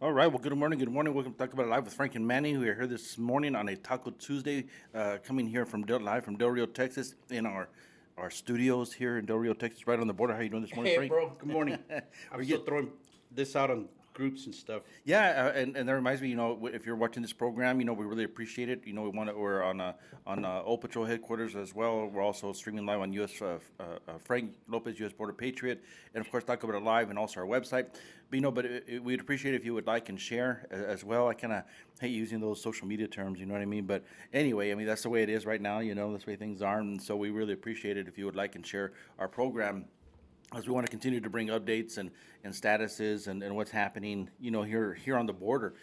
All right. Well, good morning. Good morning. Welcome to Talk About It Live with Frank and Manny. We are here this morning on a Taco Tuesday, coming here from live from Del Rio, Texas, in our studios here in Del Rio, Texas, right on the border. How you doing this morning, Hey, Frank? bro. Good morning. I'm We're still get, throwing this out on groups and stuff. Yeah, and that reminds me, if you're watching this program, we really appreciate it. We're on Old Patrol headquarters as well. We're also streaming live on US Frank Lopez, US Border Patriot, and of course Talk About It Live and also our website. But we'd appreciate if you would like and share as well. I kind of hate using those social media terms, you know what I mean? But anyway, I mean that's the way it is right now. That's the way things are, and so we really appreciate it if you would like and share our program as we want to continue to bring updates and statuses and what's happening, here on the border.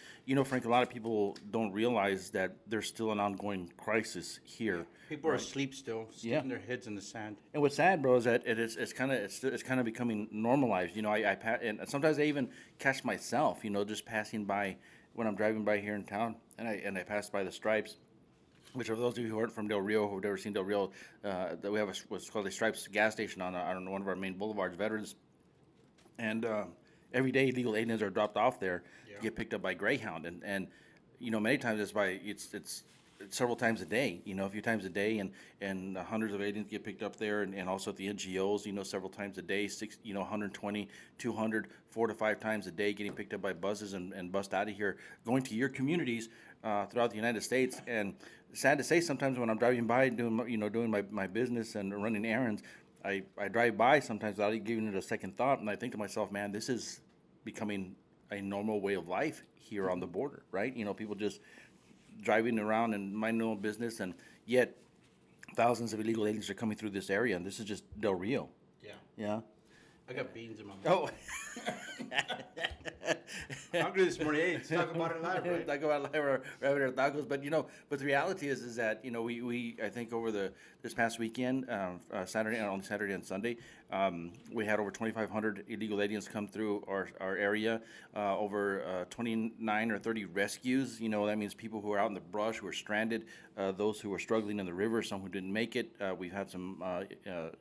Frank, a lot of people don't realize that there's still an ongoing crisis here. People are asleep still, sticking their heads in the sand. And what's sad, bro, is that it's kind of becoming normalized. And sometimes I even catch myself, just passing by when I'm driving by here in town, and I pass by the stripes, which for those of you who aren't from Del Rio, who've never seen Del Rio, that we have what's called a Stripes gas station on one of our main boulevards, Veterans, and every day illegal aliens are dropped off there to get picked up by Greyhound, and many times it's several times a day, a few times a day, and hundreds of aliens get picked up there, and also at the NGOs, several times a day, 120, 200, 4 to 5 times a day, getting picked up by buses and bussed out of here, going to your communities throughout the United States. And sad to say, sometimes when I'm driving by doing my business and running errands, I drive by sometimes without even giving it a second thought, and I think to myself, man, this is becoming a normal way of life here on the border, right? People just driving around and minding their own business, and yet thousands of illegal aliens are coming through this area, and this is just Del Rio. Yeah. Yeah. I got beans in my mouth. Oh. Hungry this morning. Hey, let's talk about it live, right? Talk about live or rabbit or tacos, but the reality is that we I think over this past weekend, on Saturday and Sunday, we had over 2,500 illegal aliens come through our area, over 29 or 30 rescues. That means people who are out in the brush, who are stranded, those who are struggling in the river, some who didn't make it. We've had some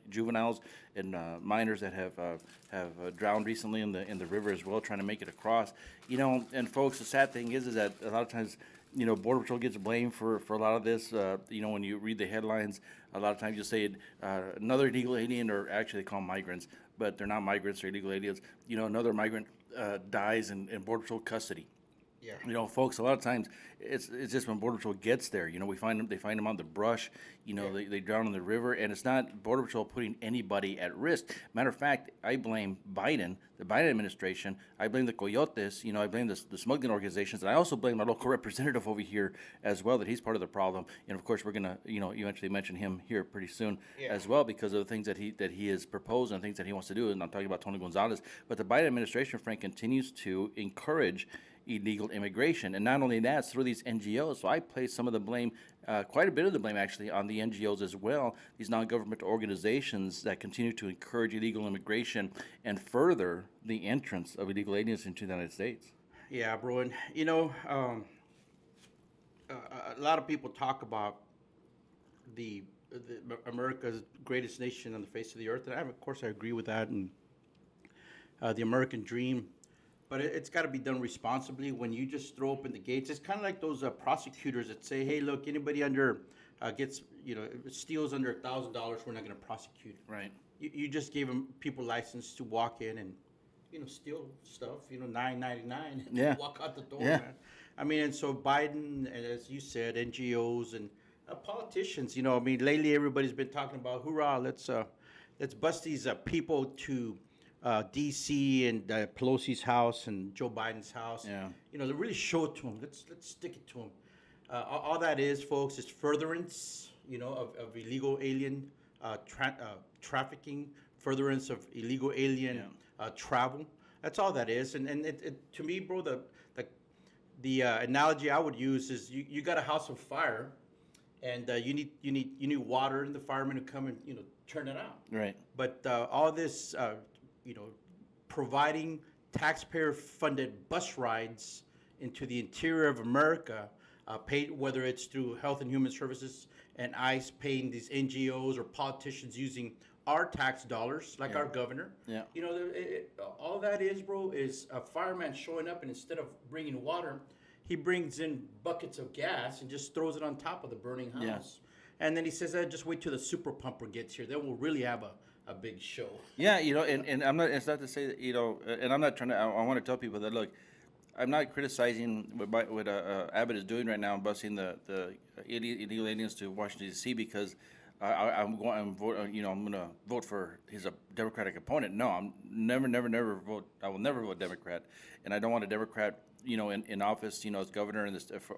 juveniles and minors that have drowned recently in the river as well, trying to make it across. And folks, the sad thing is that a lot of times, Border Patrol gets blamed for a lot of this. When you read the headlines, a lot of times you'll say another illegal alien, or actually they call them migrants, but they're not migrants, they're illegal aliens. Another migrant dies in Border Patrol custody. Yeah. Folks, a lot of times it's just when Border Patrol gets there, they find them on the brush, they drown in the river, and it's not Border Patrol putting anybody at risk. Matter of fact, I blame Biden, the Biden administration. I blame the coyotes, I blame the smuggling organizations, and I also blame our local representative over here as well, that he's part of the problem. And of course, we're gonna, eventually mention him here pretty soon as well, because of the things that he has proposed and things that he wants to do. And I'm talking about Tony Gonzalez. But the Biden administration, Frank, continues to encourage illegal immigration, and not only that, it's through these NGOs. So I place some of the blame, quite a bit of the blame actually, on the NGOs as well, these non-government organizations that continue to encourage illegal immigration and further the entrance of illegal aliens into the United States. Yeah, bro. And, a lot of people talk about the America's greatest nation on the face of the earth, and of course I agree with that, and the American dream. But it's got to be done responsibly. When you just throw open the gates, it's kind of like those prosecutors that say, "Hey, look, anybody under gets steals under $1,000, we're not going to prosecute." Right. You just gave them people license to walk in and steal stuff. $9.99. Yeah. Walk out the door, Yeah. man. I mean, and so Biden, and as you said, NGOs and politicians. Lately everybody's been talking about, hoorah, let's bust these people to D.C. and Pelosi's house and Joe Biden's house. Yeah. To really show it to them. Let's stick it to them. All that is, folks, is furtherance, of illegal alien trafficking, furtherance of illegal alien travel. That's all that is. And it to me, bro, the analogy I would use is you got a house on fire, and you need water, and the firemen to come and turn it out. Right. But all this. Providing taxpayer-funded bus rides into the interior of America, paid, whether it's through Health and Human Services and ICE paying these NGOs or politicians using our tax dollars, like Yeah. our governor. Yeah. You know, all that is, bro, is a fireman showing up, and instead of bringing water, he brings in buckets of gas and just throws it on top of the burning Yeah. house. And then he says, just wait till the super pumper gets here. Then we'll really have a big show. Yeah, and I'm not. It's not to say that and I'm not trying to. I want to tell people that look, I'm not criticizing what Abbott is doing right now, busing the illegal aliens to Washington D.C. because I'm going. I'm going to vote for his Democratic opponent. No, I'm never vote. I will never vote Democrat, and I don't want a Democrat, in office, as governor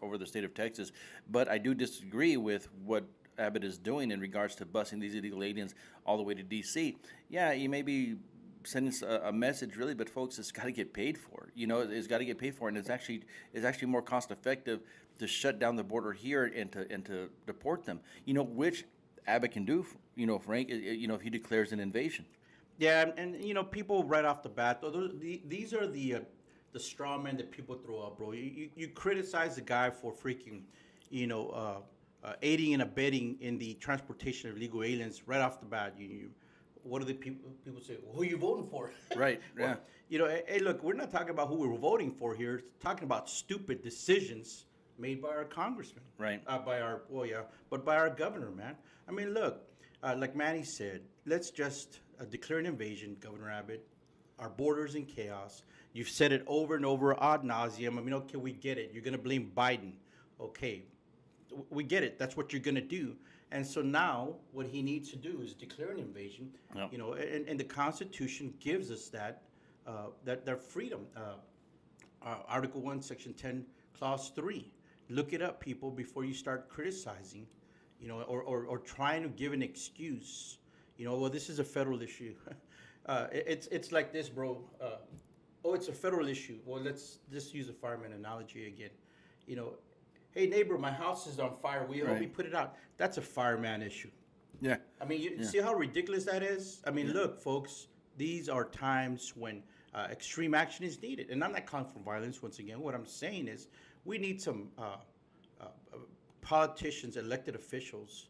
over the state of Texas. But I do disagree with what Abbott is doing in regards to busing these illegal aliens all the way to D.C. Yeah, you may be sending a message, really, but folks, it's got to get paid for. It's got to get paid for, and it's actually more cost effective to shut down the border here and to deport them. Which Abbott can do. Frank. If he declares an invasion. Yeah, and people right off the bat, these are the straw men that people throw up, bro. You criticize the guy for freaking, you know, aiding and abetting in the transportation of illegal aliens right off the bat. What do the people say? Well, who are you voting for? Right. Yeah. Well, hey, look, we're not talking about who we're voting for here. It's talking about stupid decisions made by our congressman. Right. But by our governor, man. I mean, look, like Manny said, let's just declare an invasion, Governor Abbott. Our border's in chaos. You've said it over and over ad nauseum. I mean, okay, we get it. You're going to blame Biden. Okay, we get it. That's what you're going to do. And so now what he needs to do is declare an invasion. Yep. And the Constitution gives us that freedom. Article 1, Section 10, Clause 3. Look it up, people, before you start criticizing, or trying to give an excuse. Well, this is a federal issue. It's like this, bro. It's a federal issue. Well, let's just use a fireman analogy again. Hey, neighbor, my house is on fire. Will you help me put it out? That's a fireman issue. Yeah. I mean, you see how ridiculous that is? I mean, look, folks, these are times when extreme action is needed. And I'm not calling for violence once again. What I'm saying is we need some politicians, elected officials,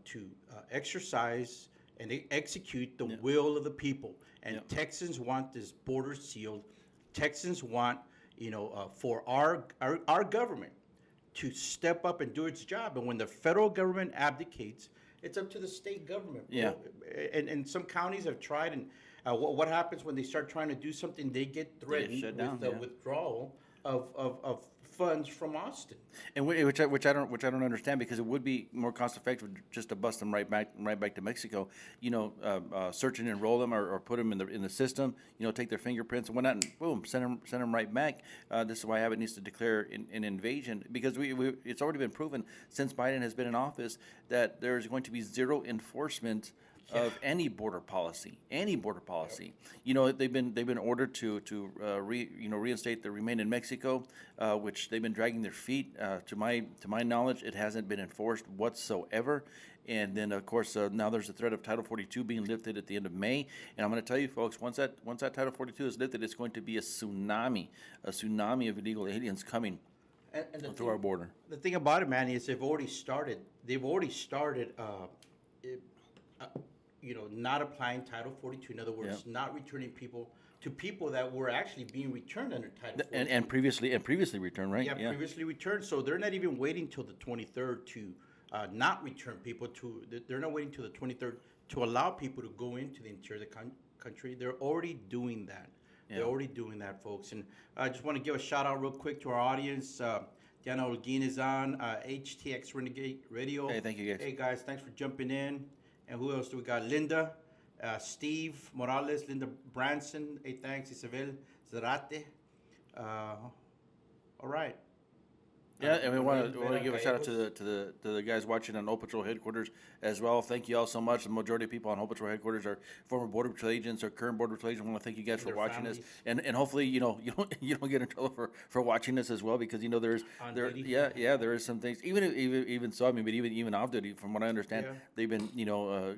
to exercise and execute the will of the people. And Texans want this border sealed. Texans want, for our government to step up and do its job. And when the federal government abdicates, it's up to the state government. Yeah. And some counties have tried. And what happens when they start trying to do something? They get threatened shut down, with the withdrawal of funds from Austin. And which I don't understand, because it would be more cost effective just to bust them right back to Mexico. Search and enroll them or put them in the system. Take their fingerprints and whatnot, and boom, send them right back. This is why Abbott needs to declare an invasion, because it's already been proven since Biden has been in office that there is going to be zero enforcement of any border policy. They've been ordered to reinstate the remain in Mexico, which they've been dragging their feet. To my knowledge, it hasn't been enforced whatsoever. And then, of course, now there's a threat of Title 42 being lifted at the end of May. And I'm going to tell you, folks, once that Title 42 is lifted, it's going to be a tsunami of illegal aliens coming to our border. The thing about it, Manny, is they've already started. Not applying Title 42. In other words, not returning people that were actually being returned under Title 42. And previously returned, right? Yeah, previously returned. So they're not even waiting till the 23rd to not return people. They're not waiting till the 23rd to allow people to go into the interior of the country. They're already doing that. Yeah. They're already doing that, folks. And I just want to give a shout out real quick to our audience. Diana Holguin is on HTX Renegade Radio. Hey, thank you, guys. Hey, guys, thanks for jumping in. And who else do we got? Linda, Steve Morales, Linda Branson. Hey, thanks, Isabel Zarate. All right. Yeah, and we want to give a shout out to the guys watching on Old Patrol headquarters as well. Thank you all so much. The majority of people on Old Patrol headquarters are former Border Patrol agents or current Border Patrol agents. I want to thank you guys for watching us, and hopefully you don't get in trouble for watching us as well, because there is some things even so. I mean, but even off duty, from what I understand, they've been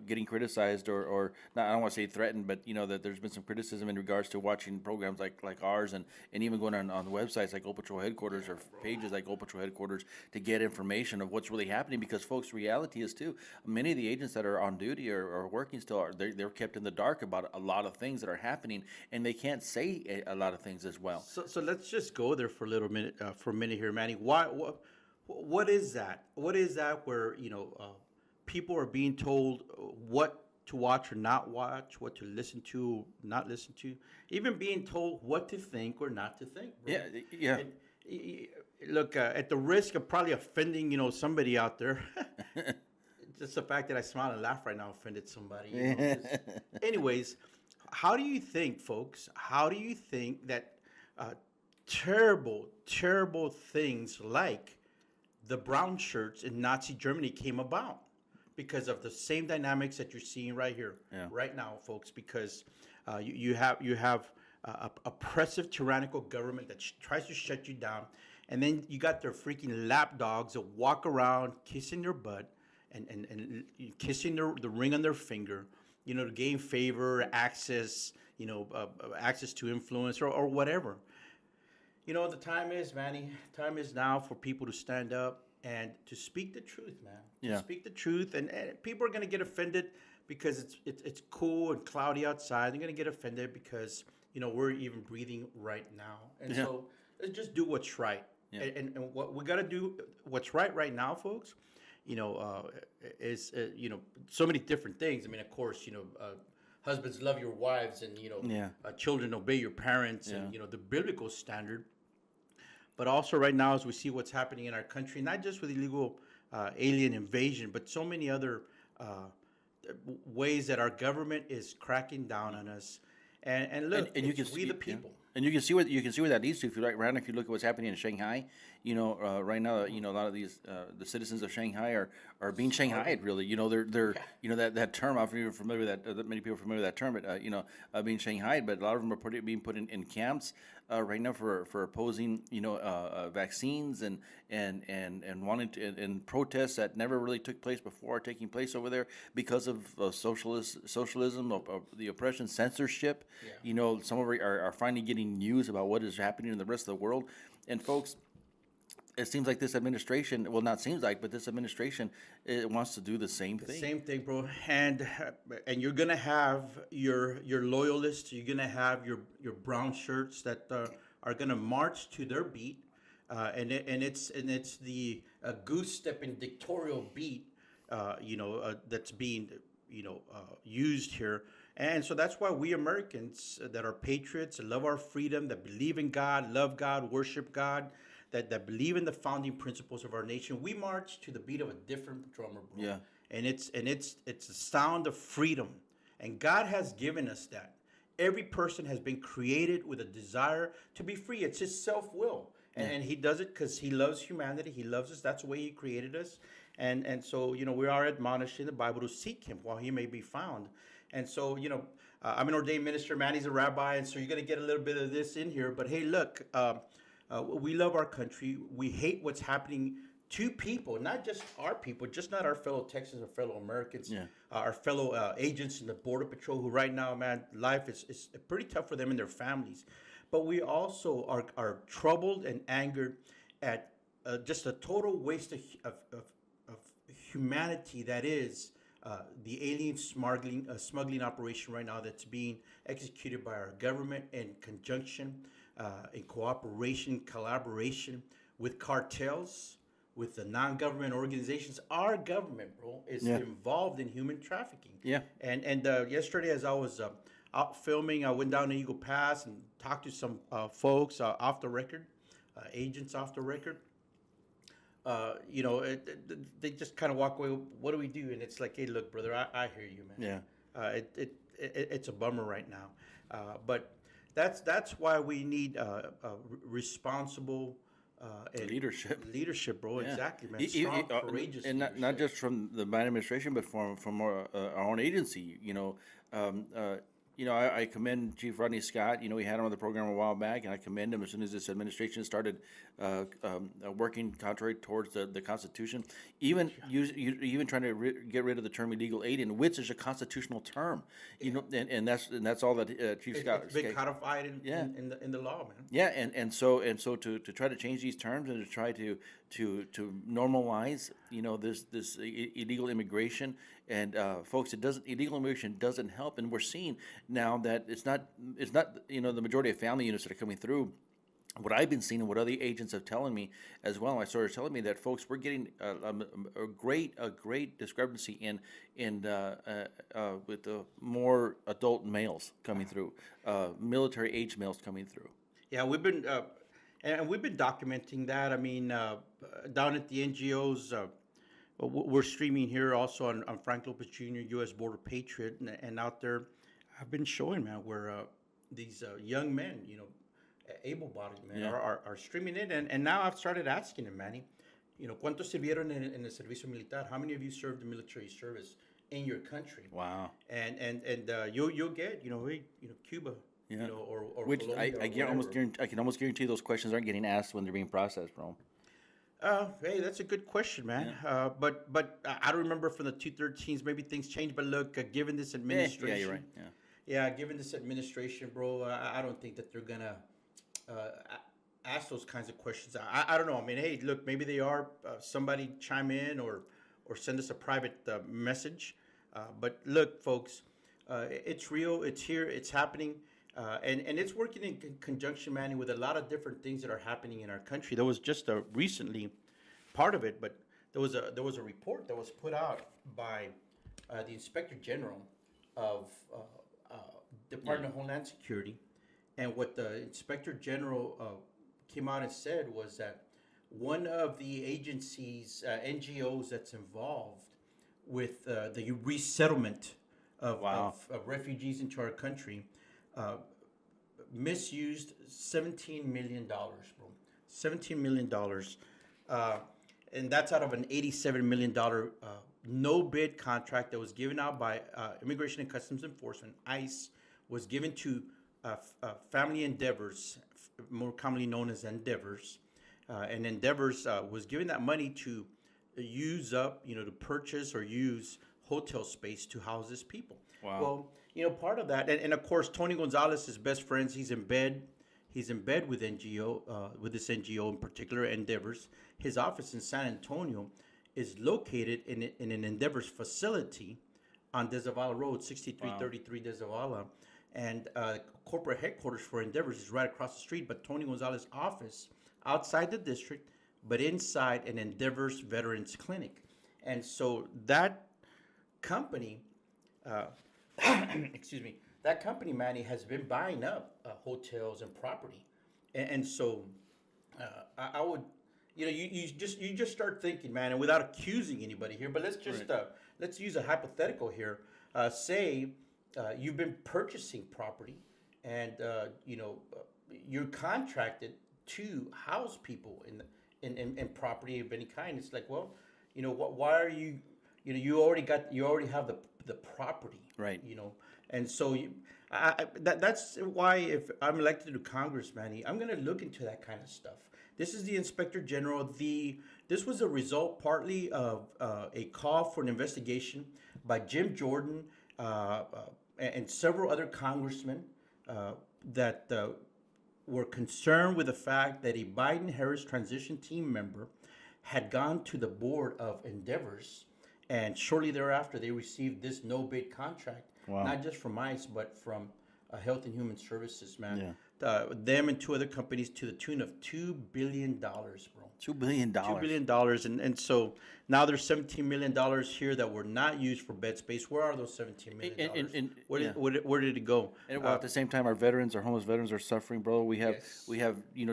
getting criticized or not, I don't want to say threatened, but that there's been some criticism in regards to watching programs like ours and even going on the websites like Old Patrol headquarters or pages like Old Patrol central headquarters to get information of what's really happening. Because, folks, reality is too, many of the agents that are on duty or working still they're kept in the dark about a lot of things that are happening, and they can't say a lot of things as well. So let's just go there for a little minute, for a minute here, Manny. What is that? What is that where people are being told what to watch or not watch, what to listen to, not listen to, even being told what to think or not to think, bro. Yeah, yeah. And, look, at the risk of probably offending, somebody out there, just the fact that I smile and laugh right now offended somebody. Anyways, how do you think, folks? How do you think that terrible, terrible things like the brown shirts in Nazi Germany came about? Because of the same dynamics that you're seeing right here, right now, folks. Because you have a oppressive, tyrannical government that tries to shut you down, and then you got their freaking lapdogs that walk around kissing their butt and kissing the ring on their finger, to gain favor, access, access to influence or whatever. The time is, Manny. Time is now for people to stand up and to speak the truth, man. To speak the truth, and people are gonna get offended because it's cool and cloudy outside. They're gonna get offended because we're even breathing right now, and so let's just do what's right. And what we gotta do, what's right now, folks. Is so many different things. I mean, of course, husbands love your wives, and children obey your parents, and the biblical standard. But also right now, as we see what's happening in our country, not just with illegal alien invasion, but so many other ways that our government is cracking down on us. And look, and you can we the people. And you can see where that leads to. If you if you look at what's happening in Shanghai, right now, a lot of these the citizens of Shanghai are being Shanghaied. Really, they're that term. I'm not familiar with that. Many people are familiar with that term, but being Shanghaied. But a lot of them are being put in camps right now for opposing vaccines and wanting to and protests that never really took place before are taking place over there because of socialism, of the oppression, censorship. Some of are finally getting news about what is happening in the rest of the world. And, folks, it seems like this administration, well, not seems like, but this administration, it wants to do the same thing. Same thing, bro. And you're gonna have your loyalists. You're gonna have your brown shirts that are gonna march to their beat, and it's the goose stepping dictatorial beat, that's being used here. And so that's why we Americans that are patriots, that love our freedom, that believe in God, love God, worship God, that believe in the founding principles of our nation, we march to the beat of a different drummer, bro. Yeah. And it's the sound of freedom. And God has given us that. Every person has been created with a desire to be free. It's his self-will. And he does it because he loves humanity. He loves us. That's the way he created us. And so, we are admonished in the Bible to seek him while he may be found. And so, I'm an ordained minister. Manny's a rabbi. And so you're going to get a little bit of this in here. But hey, look, we love our country. We hate what's happening to people, not just our people, just not our fellow Texans or fellow Americans, our fellow agents in the Border Patrol who right now, man, life is pretty tough for them and their families. But we also are troubled and angered at just a total waste of humanity that is the alien smuggling operation right now that's being executed by our government in conjunction, in cooperation, collaboration with cartels, with the non-government organizations. Our government, bro, is involved in human trafficking. Yeah. And yesterday, as I was out filming, I went down to Eagle Pass and talked to some folks off the record, agents off the record. They just kind of walk away. What do we do? And it's like, hey, look, brother, I hear you, man. Yeah. It's a bummer right now, but that's why we need responsible leadership, bro. Yeah. Exactly, man. Strong, courageous, and not just from the Biden administration, but from our own agency. I commend Chief Rodney Scott. We had him on the program a while back, and I commend him as soon as this administration started working contrary towards the Constitution. Even trying to get rid of the term illegal alien, which is a constitutional term. And that's all that Chief Scott. It's been codified in the law, man. Yeah, and so to try to change these terms and to try to to normalize, this illegal immigration. And folks, it doesn't illegal immigration doesn't help. And we're seeing now that it's not the majority of family units that are coming through. What I've been seeing and what other agents have telling me as well, my sources telling me that folks, we're getting a great discrepancy in with the more adult males coming through, military age males coming through. Yeah, we've been documenting that. I mean, down at the NGOs, we're streaming here also on Frank Lopez Jr., U.S. Border Patriot, and out there, I've been showing, man, where these young men, able-bodied men, Yeah. are streaming it, and now I've started asking them, Manny, ¿cuántos sirvieron en el servicio militar? How many of you served the military service in your country? Wow. And you'll get, hey, Cuba, Yeah. or Which Colombia or I can almost guarantee those questions aren't getting asked when they're being processed, bro. Hey, that's a good question, man. Yeah. But I don't remember from the 213s. Maybe things changed. But look, given this administration, Yeah, you're right. Yeah. yeah, given this administration, bro, I don't think that they're gonna ask those kinds of questions. I don't know. I mean, hey, look, maybe they are. Somebody chime in or send us a private message. But look, folks, it's real. It's here. It's happening. And it's working in conjunction, Manny, with a lot of different things that are happening in our country. There was just recently part of it, but there was a report that was put out by the Inspector General of Department of Homeland Security, and what the Inspector General came out and said was that one of the agencies, NGOs that's involved with the resettlement of, Wow. of refugees into our country misused $17 million, bro. $17 million. And that's out of an $87 million no bid contract that was given out by Immigration and Customs Enforcement. ICE was given to Family Endeavors, more commonly known as Endeavors. And Endeavors was given that money to use up, to purchase or use hotel space to house these people. Wow. Well, part of that, and of course, Tony Gonzalez is best friends. He's in bed. He's in bed with with this NGO in particular, Endeavors. His office in San Antonio is located in an Endeavors facility on Dezavala Road, 6333 Dezavala. And corporate headquarters for Endeavors is right across the street. But Tony Gonzalez's office outside the district, but inside an Endeavors Veterans Clinic. And so that company, excuse me, that company, Manny, has been buying up hotels and property, and so I would, you just start thinking, man, and without accusing anybody here, but let's just let's use a hypothetical here. Say you've been purchasing property, and you're contracted to house people in property of any kind. It's like, well, why are you, you already have the property, Right. And so that's why if I'm elected to Congress, Manny, I'm going to look into that kind of stuff. This is the Inspector General. This was a result partly of a call for an investigation by Jim Jordan and several other congressmen that were concerned with the fact that a Biden-Harris transition team member had gone to the board of Endeavors, and shortly thereafter they received this no-bid contract. Wow. Not just from ICE, but from Health and Human Services, man. Yeah. Them and two other companies to the tune of $2 billion, bro. $2 billion. $2 billion. And so now there's $17 million here that were not used for bed space. Where are those $17 million? Where did it go? And while at the same time, our homeless veterans are suffering, bro. We have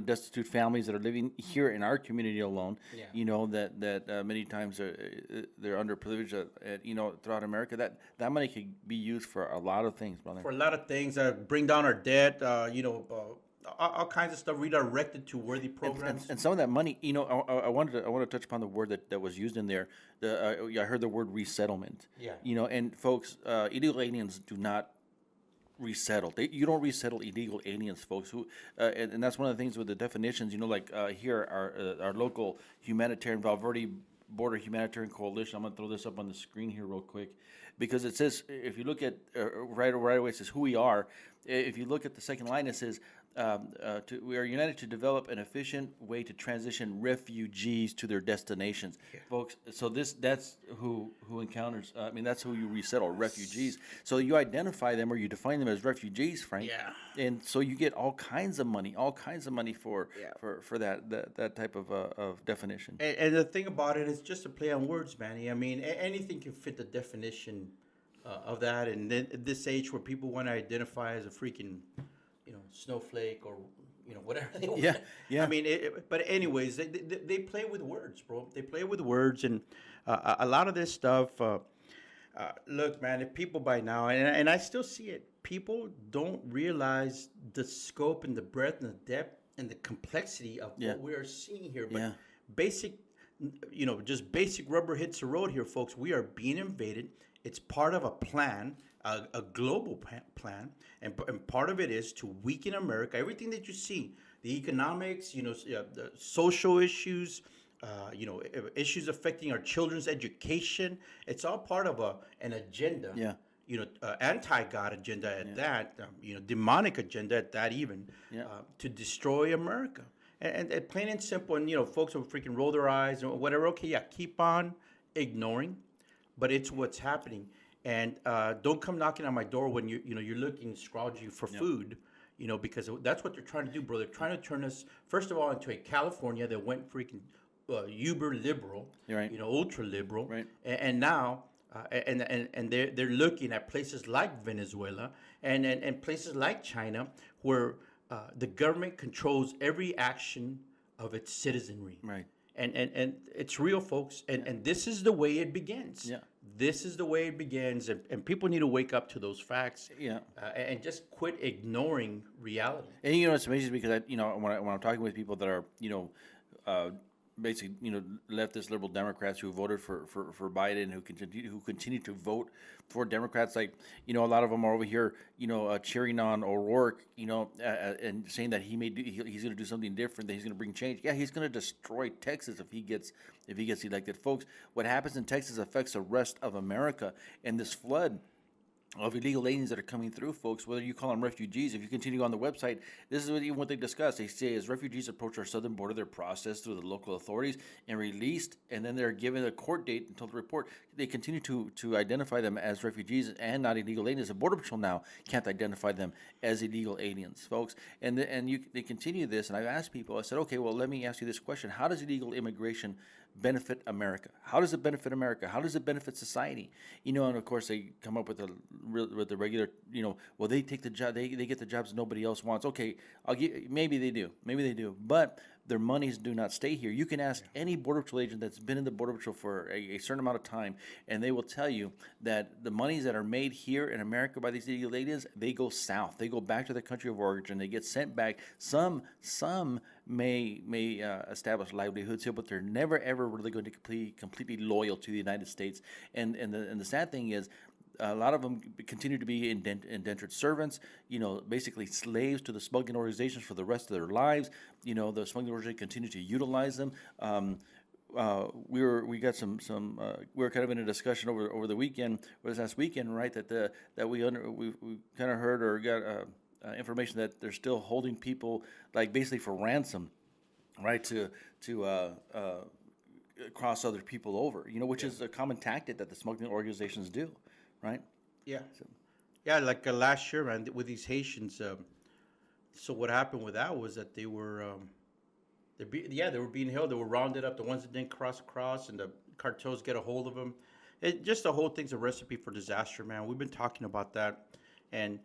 destitute families that are living here in our community alone. Yeah. That many times they're underprivileged. Throughout America, that money could be used for a lot of things, brother. For a lot of things, bring down our debt. All kinds of stuff redirected to worthy programs. And some of that money, I want to touch upon the word that was used in there. I heard the word resettlement. Yeah. And folks, illegal aliens do not resettle. You don't resettle illegal aliens, folks. And that's one of the things with the definitions. Here, our local humanitarian Valverde Border Humanitarian Coalition. I'm going to throw this up on the screen here real quick. because it says, if you look at right away, it says who we are. If you look at the second line, it says we are united to develop an efficient way to transition refugees to their destinations, folks. So that's who encounters. I mean, that's who you resettle, refugees. So you identify them or you define them as refugees, Frank. Yeah. And so you get all kinds of money for Yeah. that type of definition. And the thing about it is just a play on words, Manny. I mean, anything can fit the definition of that. And then at this age where people want to identify as a freaking, snowflake or, whatever they want. Yeah, yeah. I mean, but anyways, they play with words, bro. They play with words. And a lot of this stuff, look, man, if people by now, and I still see it, people don't realize the scope and the breadth and the depth and the complexity of Yeah. what we are seeing here. But Yeah. basic, just basic rubber hits the road here, folks. We are being invaded. It's part of a plan, a global plan, and part of it is to weaken America. Everything that you see, the economics, the social issues, issues affecting our children's education. It's all part of an agenda. Yeah. Anti-God agenda at that. Demonic agenda at that even. Yeah. To destroy America. And plain and simple. And folks will freaking roll their eyes or whatever. Okay, yeah, keep on ignoring, but it's what's happening. And don't come knocking on my door when you're looking scrounging for food. Because that's what they're trying to do, bro. They're trying to turn us, first of all, into a California that went freaking uber liberal, You're right. ultra liberal, Right. and now and they're looking at places like Venezuela and places like China where the government controls every action of its citizenry. Right. And it's real, folks. And this is the way it begins. Yeah. This is the way it begins, and people need to wake up to those facts. Yeah. And just quit ignoring reality. And it's amazing because when I'm talking with people that are basically leftist liberal Democrats who voted for Biden, who continue to vote for Democrats, like a lot of them are over here cheering on O'Rourke, and saying that he's going to do something different, that he's going to bring change. Yeah, he's going to destroy Texas if he gets elected, folks. What happens in Texas affects the rest of America, and this flood of illegal aliens that are coming through, folks, whether you call them refugees. If you continue on the website, this is even what they discuss. They say as refugees approach our southern border, they're processed through the local authorities and released, and then they're given a court date until the report. They continue to identify them as refugees and not illegal aliens. The Border Patrol now can't identify them as illegal aliens, folks. And they continue this, and I've asked people, I said, okay, well, let me ask you this question. How does illegal immigration benefit America? How does it benefit America? How does it benefit society? And of course they come up with the regular, well, they take the job, they get the jobs nobody else wants. Okay, maybe they do, but their monies do not stay here. You can ask any Border Patrol agent that's been in the Border Patrol for a certain amount of time, and they will tell you that the monies that are made here in America by these illegal aliens, they go south. They go back to their country of origin. They get sent back. Some may establish livelihoods here, but they're never ever really going to be completely loyal to the United States. And the sad thing is, a lot of them continue to be indentured servants, basically slaves to the smuggling organizations for the rest of their lives. The smuggling organizations continue to utilize them. We were kind of in a discussion over the weekend, this last weekend, right? That we kind of heard or got information that they're still holding people like basically for ransom, right? To cross other people over, which is a common tactic that the smuggling organizations do. Right. Yeah. Yeah, like last year, man, with these Haitians. So what happened with that was that they were, they were being held. They were rounded up. The ones that didn't cross across, and the cartels get a hold of them. Just the whole thing's a recipe for disaster, man. We've been talking about that, and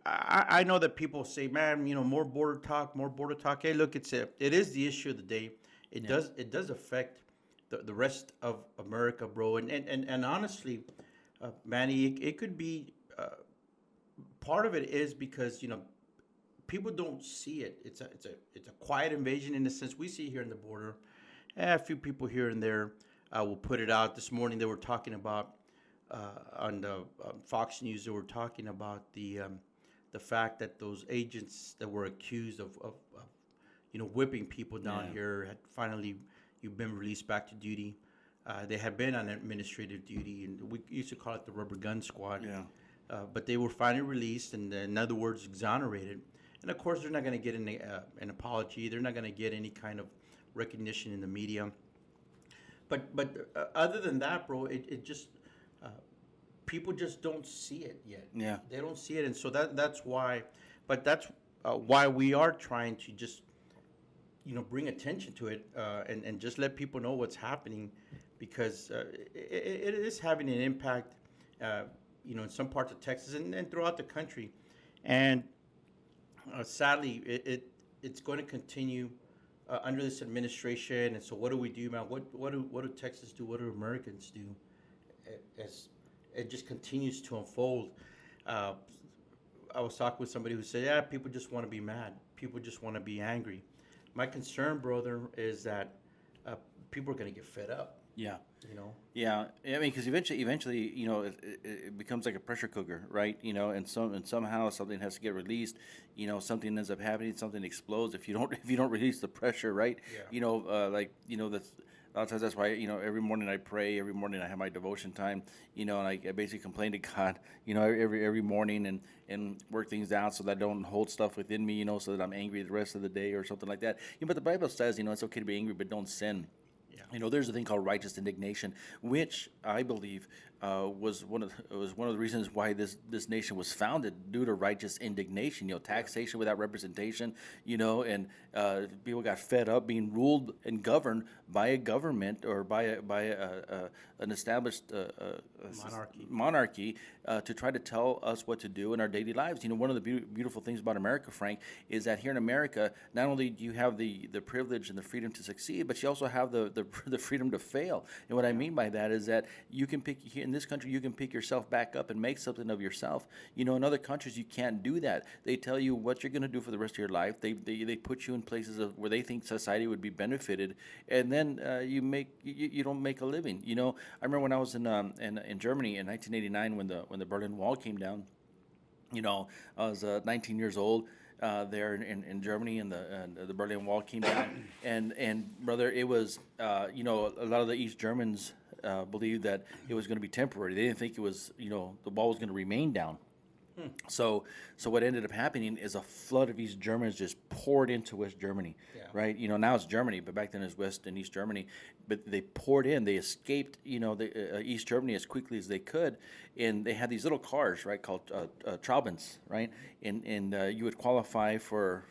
I know that people say, man, more border talk, more border talk. Hey, look, it is the issue of the day. It does affect the rest of America, bro. And honestly, Manny, it could be part of it is because people don't see it. It's a quiet invasion in the sense we see here in the border. A few people here and there will put it out. This morning they were talking about on the Fox News. They were talking about the fact that those agents that were accused of whipping people down here had finally. You've been released back to duty. They had been on administrative duty, and we used to call it the rubber gun squad. Yeah. But they were finally released, and in other words, exonerated. And of course, they're not going to get an apology. They're not going to get any kind of recognition in the media. But other than that, bro, it just people just don't see it yet. Yeah. They don't see it, and so that's why. But that's why we are trying to just bring attention to it, and just let people know what's happening, because it is having an impact, in some parts of Texas and throughout the country, and sadly it's going to continue under this administration. And so what do we do, man? What do Texas do? What do Americans do as it just continues to unfold? I was talking with somebody who said, yeah, people just want to be mad. People just want to be angry. My concern, brother, is that people are going to get fed up. Yeah. You know. Yeah, I mean, because eventually, it becomes like a pressure cooker, right? And somehow something has to get released. Something ends up happening, something explodes if you don't release the pressure, right? Yeah. That's a lot of times that's why every morning I pray, every morning I have my devotion time, and I basically complain to God, every morning and work things out so that I don't hold stuff within me, so that I'm angry the rest of the day or something like that. But the Bible says, it's okay to be angry, but don't sin. Yeah. There's a thing called righteous indignation, which I believe was one of the reasons why this nation was founded, due to righteous indignation. Taxation without representation. And people got fed up being ruled and governed by a government or by an established monarchy to try to tell us what to do in our daily lives. One of the beautiful things about America, Frank, is that here in America, not only do you have the privilege and the freedom to succeed, but you also have the freedom to fail. And what I mean by that is that you can pick, in this country, you can pick yourself back up and make something of yourself. In other countries, you can't do that. They tell you what you're going to do for the rest of your life. They put you in places where they think society would be benefited, and then you don't make a living. I remember when I was in Germany in 1989 when the Berlin Wall came down. I was 19 years old. There in Germany, and the Berlin Wall came down, and brother, it was a lot of the East Germans believed that it was going to be temporary. They didn't think it was the wall was going to remain down. So what ended up happening is a flood of East Germans just poured into West Germany, Yeah. right? Now it's Germany, but back then it was West and East Germany. But they poured in. They escaped, the East Germany as quickly as they could, and they had these little cars, right, called Traubens, right? And you would qualify for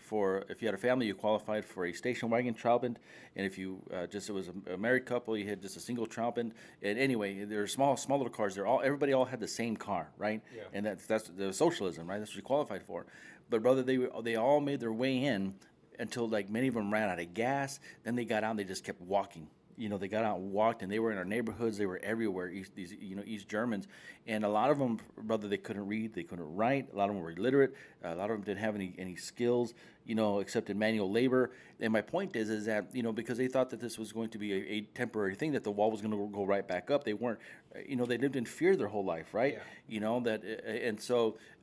if you had a family, you qualified for a station wagon Trauben, and if you it was a married couple, you had just a single Trauben. And anyway, they're small little cars. Everybody all had the same car, right? Yeah. And that's the socialism, right? That's what you qualified for. But brother, they all made their way in until like many of them ran out of gas. Then they got out and they just kept walking. They got out and walked, and they were in our neighborhoods. They were everywhere. East Germans, and a lot of them, brother, they couldn't read, they couldn't write. A lot of them were illiterate. A lot of them didn't have any skills, except in manual labor. And my point is that because they thought that this was going to be a temporary thing, that the wall was going to go right back up. They weren't, they lived in fear their whole life, right? Yeah.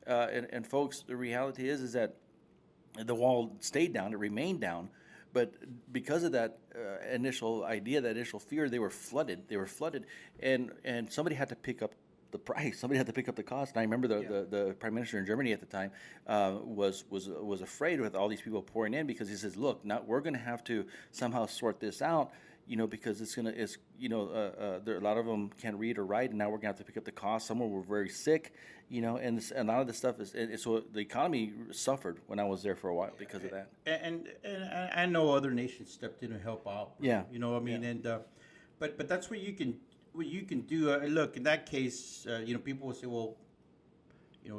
And folks, the reality is that the wall stayed down. It remained down. But because of that initial idea, that initial fear, they were flooded. And somebody had to pick up the price. Somebody had to pick up the cost. And I remember the prime minister in Germany at the time was afraid with all these people pouring in, because he says, "Look, now we're going to have to somehow sort this out." Because there, a lot of them can't read or write, and now we're gonna have to pick up the cost. Some were very sick, and a lot of this stuff so the economy suffered when I was there for a while because of that. And I know other nations stepped in to help out. Yeah. I mean, Yeah. and but that's what you can do. Look, in that case, people will say, well,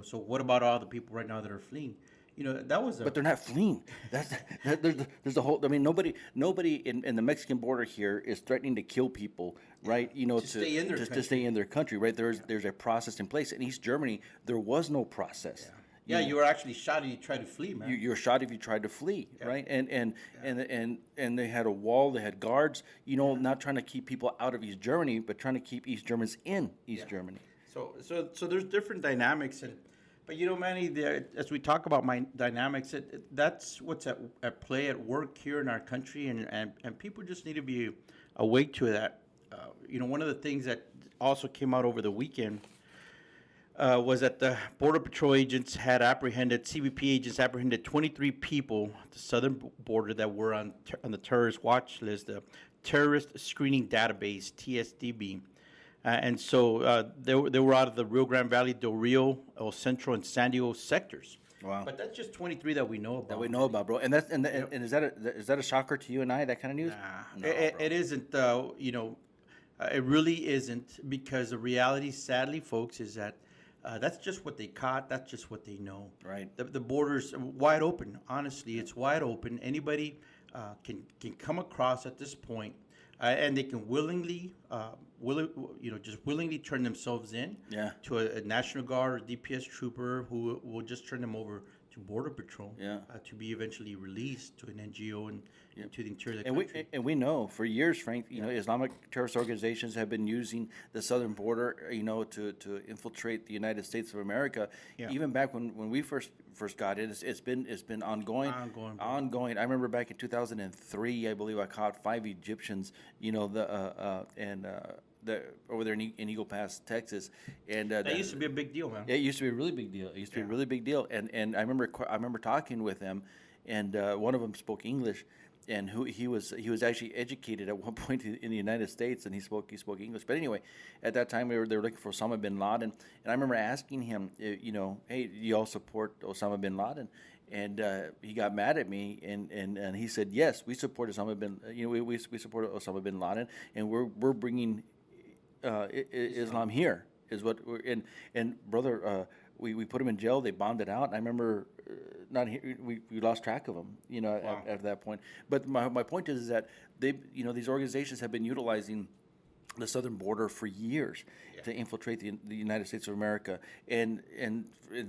so what about all the people right now that are fleeing? That was But they're not fleeing. There's a whole. I mean, nobody in the Mexican border here is threatening to kill people, right? To stay in their to stay in their country, right? There's a process in place. In East Germany, there was no process. Yeah, you were actually shot if you tried to flee, man. You were shot if you tried to flee, right? And they had a wall. They had guards. Not trying to keep people out of East Germany, but trying to keep East Germans in East Germany. So there's different dynamics, but Manny, as we talk about my dynamics, that's what's at play at work here in our country, and people just need to be awake to that. one of the things that also came out over the weekend was that the Border Patrol agents had apprehended, CBP agents apprehended 23 people at the southern border that were on the terrorist watch list, the Terrorist Screening Database, TSDB. And so they were out of the Rio Grande Valley, Del Rio, El Centro, and San Diego sectors. Wow. But that's just 23 that we know about. That we know about, bro. And that's and is that a shocker to you and I? That kind of news? Nah, No, it isn't. It really isn't, because the reality, sadly, folks, is that that's just what they caught. That's just what they know. Right. The border's wide open. Honestly, it's wide open. Anybody can come across at this point, and they can willingly, just willingly turn themselves in. Yeah. To a National Guard or DPS trooper who will just turn them over to Border Patrol. Yeah. To be eventually released to an NGO and to the interior of the And country. we know for years, Frank, Islamic terrorist organizations have been using the southern border, to infiltrate the United States of America. Yeah. Even back when we first got it, it's been ongoing. Ongoing, bro. Ongoing. I remember back in 2003, I believe I caught 5 Egyptians, over there in Eagle Pass, Texas, and That used to be a big deal, man. yeah, it used to be a really big deal. It used to be a really big deal, and I remember talking with them, and one of them spoke English, and he was actually educated at one point in the United States, and he spoke English. But anyway, at that time they were looking for Osama bin Laden, and I remember asking him, hey, do you all support Osama bin Laden? And he got mad at me, and he said, yes, we support Osama bin, we support Osama bin Laden, and we're bringing Islam here is what we're, and brother, we put him in jail. They bombed it out. And I remember not here, we lost track of him, Wow. at that point. But my point is that they, these organizations have been utilizing the southern border for years to infiltrate the United States of America, and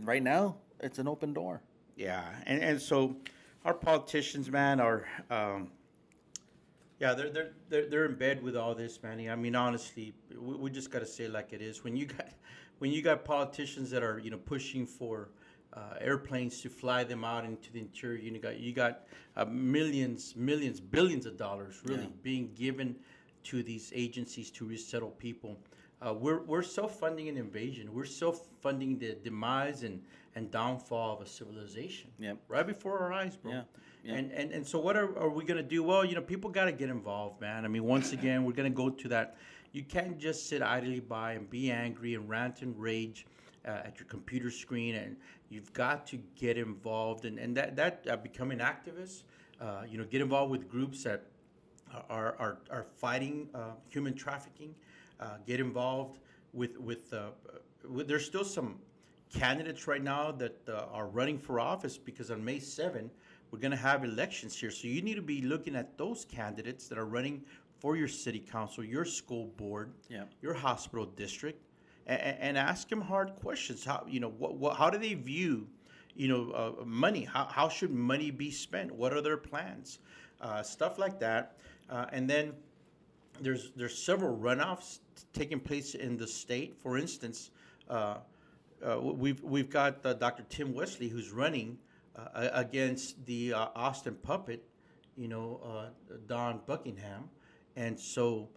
right now it's an open door. Yeah, and so our politicians, man, are they're in bed with all this, Manny. I mean, honestly, we just got to say it like it is. When you got politicians that are pushing for airplanes to fly them out into the interior, you got millions, billions of dollars really being given to these agencies to resettle people. We're self-funding an invasion. We're self-funding the demise and downfall of a civilization. Yep. Right before our eyes, bro. Yeah. Yeah. And so what are we going to do? Well, people got to get involved, man. I mean, once again, we're going to go to that. You can't just sit idly by and be angry and rant and rage at your computer screen, and you've got to get involved and that become an activist. Get involved with groups that are fighting human trafficking. Get involved with there's still some candidates right now that are running for office, because on May 7 we're going to have elections here. So you need to be looking at those candidates that are running for your city council, your school board, your hospital district, and ask them hard questions. How how do they view money? How should money be spent? What are their plans? Stuff like that. And then there's several runoffs taking place in the state. For instance, we've got Dr. Tim Wesley, who's running against the Austin puppet, Don Buckingham, and so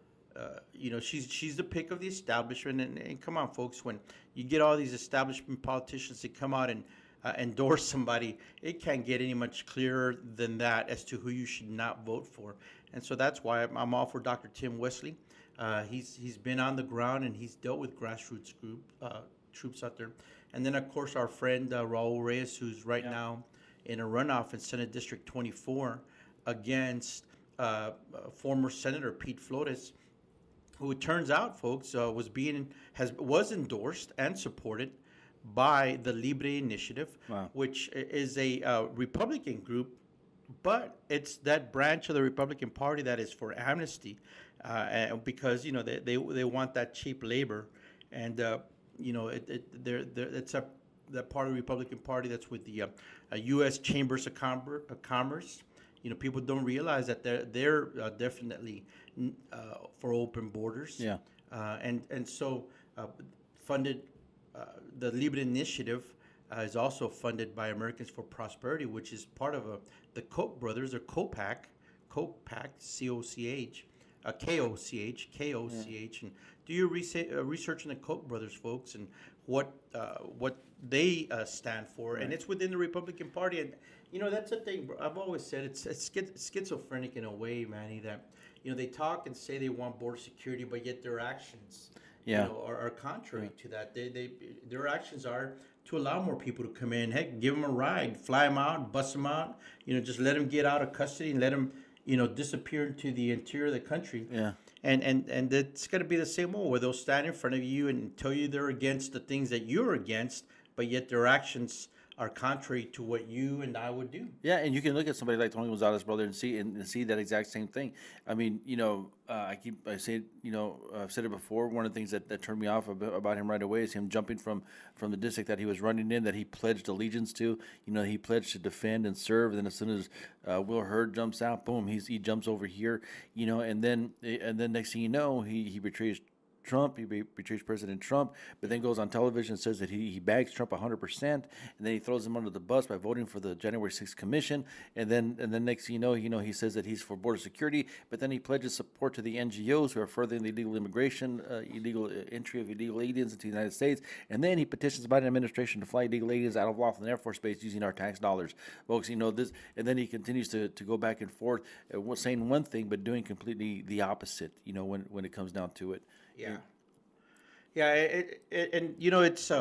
she's the pick of the establishment. And come on, folks, when you get all these establishment politicians that come out and endorse somebody, it can't get any much clearer than that as to who you should not vote for. And so that's why I'm all for Dr. Tim Wesley. He's been on the ground and he's dealt with grassroots troops out there. And then, of course, our friend Raul Reyes, who's right now in a runoff in Senate District 24 against former Senator Pete Flores, who it turns out, folks, was endorsed and supported by the Libre Initiative, which is a Republican group, but it's that branch of the Republican Party that is for amnesty, because they want that cheap labor, and it's that part of the Republican Party that's with the U.S. Chambers of Commerce. People don't realize that they're definitely for open borders. Yeah. And so funded the Libre Initiative is also funded by Americans for Prosperity, which is part of the Koch brothers, or COPAC, COPAC, COCH, Koch, and do your research on the Koch brothers, folks, and what they stand for, and Right. it's within the Republican Party. And that's the thing, bro. I've always said it's schizophrenic in a way, Manny, that they talk and say they want border security, but yet their actions, Yeah. are contrary to that. Their actions are to allow more people to come in. Heck, give them a ride, fly them out, bust them out. Just let them get out of custody and let them, disappear into the interior of the country. Yeah. And it's going to be the same way where they'll stand in front of you and tell you they're against the things that you're against, but yet their actions are contrary to what you and I would do. Yeah, and you can look at somebody like Tony Gonzalez, brother, and see that exact same thing. I mean, I say, I've said it before. One of the things that turned me off about him right away is him jumping from the district that he was running in, that he pledged allegiance to. He pledged to defend and serve. And then as soon as Will Hurd jumps out, boom, he jumps over here. And then next thing you know, he betrays Trump. He betrays President Trump, but then goes on television and says that he bags Trump 100%, and then he throws him under the bus by voting for the January 6th commission. And then next thing he says that he's for border security, but then he pledges support to the NGOs who are furthering the illegal immigration, illegal entry of illegal aliens into the United States. And then he petitions the Biden administration to fly illegal aliens out of Laughlin Air Force Base using our tax dollars, folks. This, and then he continues to go back and forth, saying one thing but doing completely the opposite. When it comes down to it. Yeah. Yeah, and it's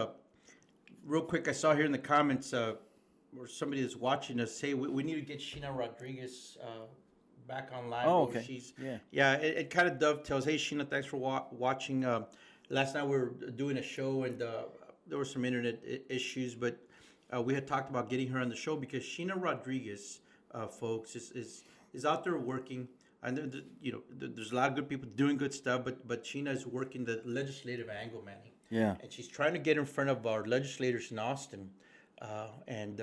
real quick. I saw here in the comments where somebody is watching us say we need to get Sheena Rodriguez back online. Oh, bro. okay. Yeah. It kind of dovetails. Hey, Sheena, thanks for watching. Last night we were doing a show and there were some internet issues, but we had talked about getting her on the show because Sheena Rodriguez, folks, is out there working. And there's a lot of good people doing good stuff, but Sheena is working the legislative angle, Manny. Yeah. And she's trying to get in front of our legislators in Austin, and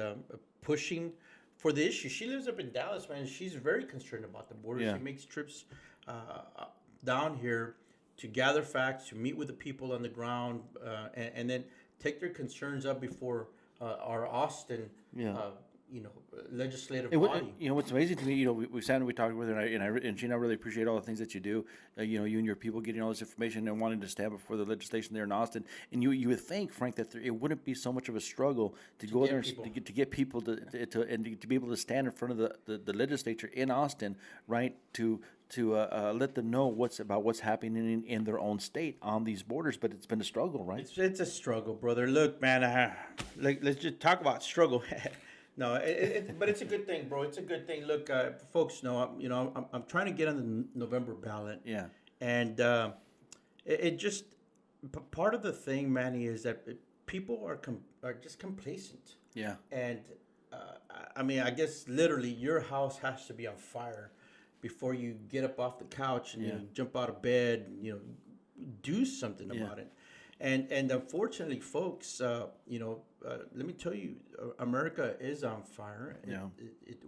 pushing for the issue. She lives up in Dallas, man. She's very concerned about the border. Yeah. She makes trips down here to gather facts, to meet with the people on the ground, and then take their concerns up before our Austin. Yeah. Legislative And body. what's amazing to me, we sat and we talked with her, and Gina, I really appreciate all the things that you do. You and your people getting all this information and wanting to stand before the legislation there in Austin. And you would think, Frank, that it wouldn't be so much of a struggle to go there and to get people to be able to stand in front of the legislature in Austin, right? To let them know what's happening in their own state on these borders. But it's been a struggle, right? It's a struggle, brother. Look, man, let's just talk about struggle. No, but it's a good thing, bro. It's a good thing. Look, folks know, I'm trying to get on the November ballot. Yeah. And it just part of the thing, Manny, is that people are just complacent. Yeah. And I mean, I guess literally your house has to be on fire before you get up off the couch and jump out of bed. Do something about it. And unfortunately, folks, let me tell you, America is on fire. Yeah.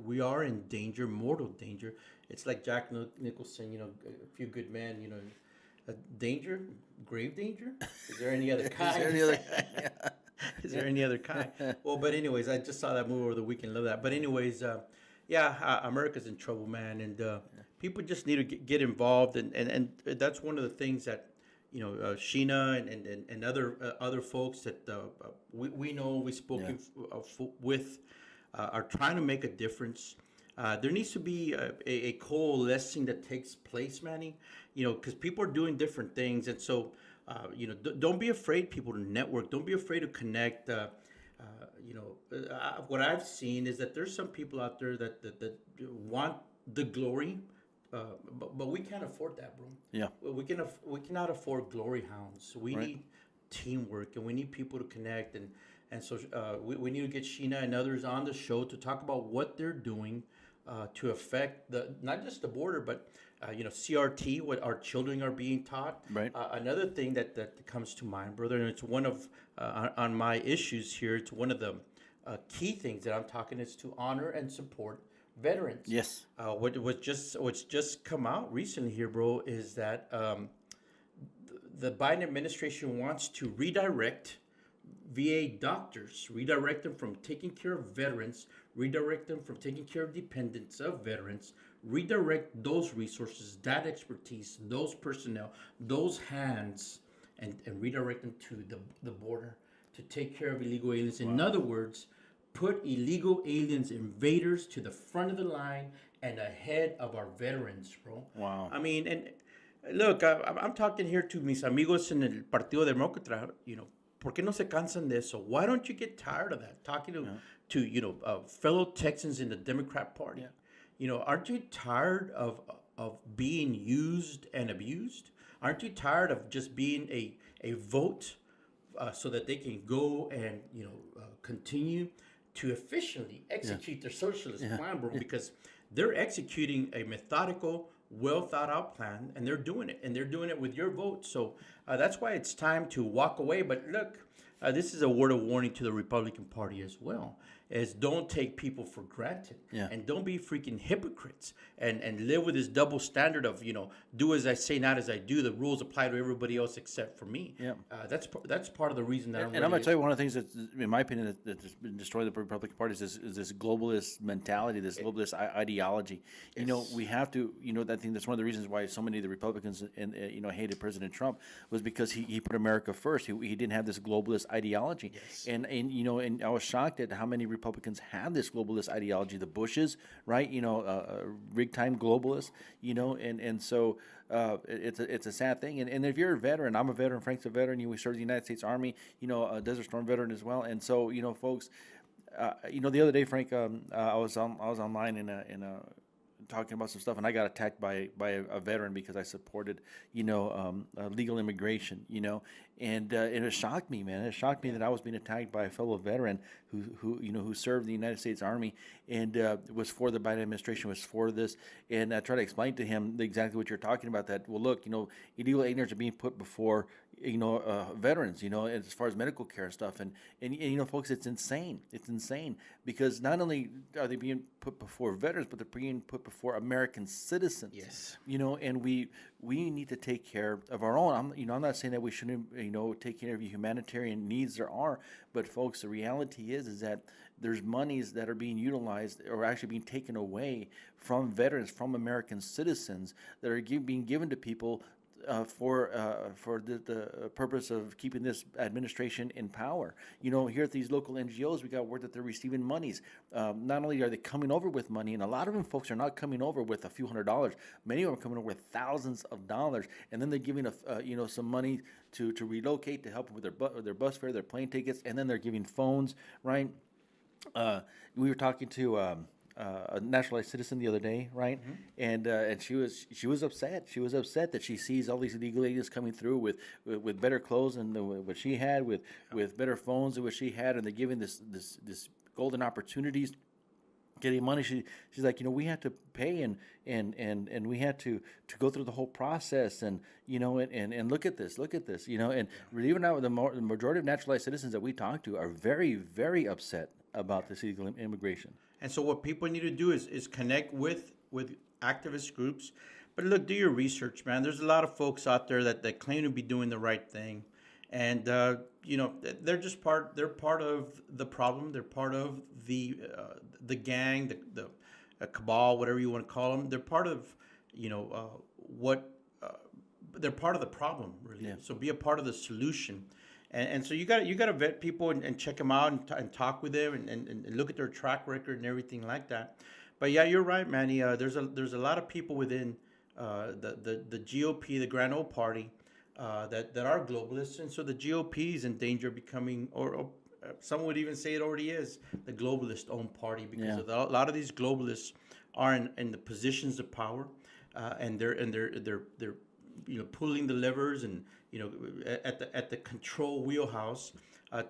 We are in danger, mortal danger. It's like Jack Nicholson, A Few Good Men, danger, grave danger. Is there any other kind? Is there any other kind? Well, but anyways, I just saw that movie over the weekend. Love that. But anyways, America's in trouble, man, and people just need to get involved, and that's one of the things that Sheena and other folks that we know we've spoken with are trying to make a difference. There needs to be a coalescing that takes place, Manny. Because people are doing different things, and so don't be afraid, people, to network. Don't be afraid to connect. What I've seen is that there's some people out there that want the glory. But we can't afford that, bro. Yeah. We cannot afford glory hounds. We need teamwork, and we need people to connect, and so we need to get Sheena and others on the show to talk about what they're doing to affect not just the border, but CRT, what our children are being taught. Right. Another thing that comes to mind, brother, and it's one of on my issues here. It's one of the key things that I'm talking is to honor and support veterans. Yes. What's just come out recently here, bro, is that the Biden administration wants to redirect VA doctors, redirect them from taking care of veterans, redirect them from taking care of dependents of veterans, redirect those resources, that expertise, those personnel, those hands, and redirect them to the border to take care of illegal aliens. In Wow. other words, put illegal aliens, invaders to the front of the line and ahead of our veterans, bro. Wow. I mean, and look, I'm talking here to mis amigos en el Partido Demócrata, ¿por qué no se cansan de eso? Why don't you get tired of that? Talking Yeah. to fellow Texans in the Democrat Party. Yeah. Aren't you tired of being used and abused? Aren't you tired of just being a vote so that they can go and continue to efficiently Yeah. execute their socialist Yeah. plan, bro? Yeah. Because they're executing a methodical, well thought out plan, and they're doing it, and they're doing it with your vote. So that's why it's time to walk away. But look, this is a word of warning to the Republican Party as well. Is don't take people for granted, Yeah. and don't be freaking hypocrites, and live with this double standard of do as I say, not as I do. The rules apply to everybody else except for me. Yeah. That's part of the reason that And I'm going to tell you one of the things that, in my opinion, that's been destroying the Republican Party is this globalist mentality, this globalist ideology. We have to. I think that's one of the reasons why so many of the Republicans hated President Trump was because he put America first. He didn't have this globalist ideology. Yes. And I was shocked at how many Republicans have this globalist ideology. The Bushes, right? Rig time globalists. And so it's a sad thing. And if you're a veteran, I'm a veteran, Frank's a veteran. We served the United States Army. A Desert Storm veteran as well. And so folks, the other day, Frank, I was online in a talking about some stuff, and I got attacked by a veteran because I supported, legal immigration, and it shocked me, man. It shocked me that I was being attacked by a fellow veteran who served the United States Army and was for the Biden administration, was for this, and I tried to explain to him exactly what you're talking about. That look, illegal aliens are being put before veterans, as far as medical care and stuff, and folks, it's insane. It's insane because not only are they being put before veterans, but they're being put before American citizens. Yes. And we need to take care of our own. I'm not saying that we shouldn't, take care of the humanitarian needs there are, but folks, the reality is that there's monies that are being utilized or actually being taken away from veterans, from American citizens that are being given to people for the purpose of keeping this administration in power. Here at these local NGOs, we got word that they're receiving monies. Not only are they coming over with money, and a lot of them folks are not coming over with a few $100s. Many of them are coming over with thousands of dollars, and then they're giving some money to relocate, to help them with their bus fare, their plane tickets, and then they're giving phones. Right? We were talking to a naturalized citizen the other day, right? Mm-hmm. And she was upset. She was upset that she sees all these illegal aliens coming through with better clothes than what she had, with better phones than what she had, and they're giving this golden opportunities, getting money. She's like, we had to pay and we had to go through the whole process, and and look at this, and even now the majority of naturalized citizens that we talk to are very, very upset about this illegal immigration. And so what people need to do is connect with activist groups. But look, do your research, man. There's a lot of folks out there that claim to be doing the right thing. And, they're just they're part of the problem. They're part of the gang, the cabal, whatever you want to call them. They're part of, they're part of the problem, really. Yeah. So be a part of the solution. And so you got to vet people and check them out and talk with them and look at their track record and everything like that. But yeah, you're right, Manny. There's a lot of people within the GOP, the Grand Old Party, that are globalists, and so the GOP is in danger of becoming, or some would even say it already is, the globalist-owned party, because a lot of these globalists are in the positions of power, and they're pulling the levers and at the control wheelhouse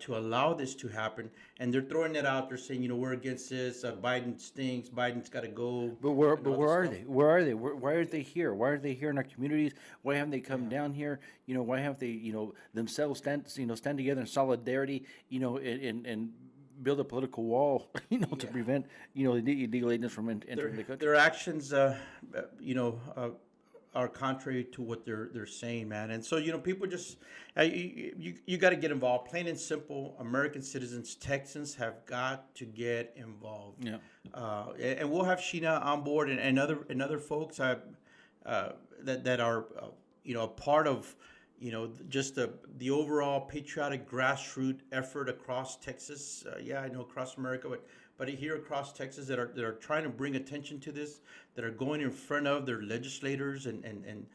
to allow this to happen, and they're throwing it out. They're saying, we're against this. Biden stinks. Biden's got to go. But where are they? Where are they? Why aren't they here? Why aren't they here in our communities? Why haven't they come down here? Why haven't they themselves stand together in solidarity? And build a political wall, to prevent the illegal aliens from entering the country. Their actions, are contrary to what they're saying, man. And so people just you got to get involved. Plain and simple, American citizens, Texans have got to get involved. Yeah. And we'll have Sheena on board and other folks that are a part of just the overall patriotic grassroots effort across Texas. Yeah, I know across America, but here across Texas that are trying to bring attention to this, that are going in front of their legislators and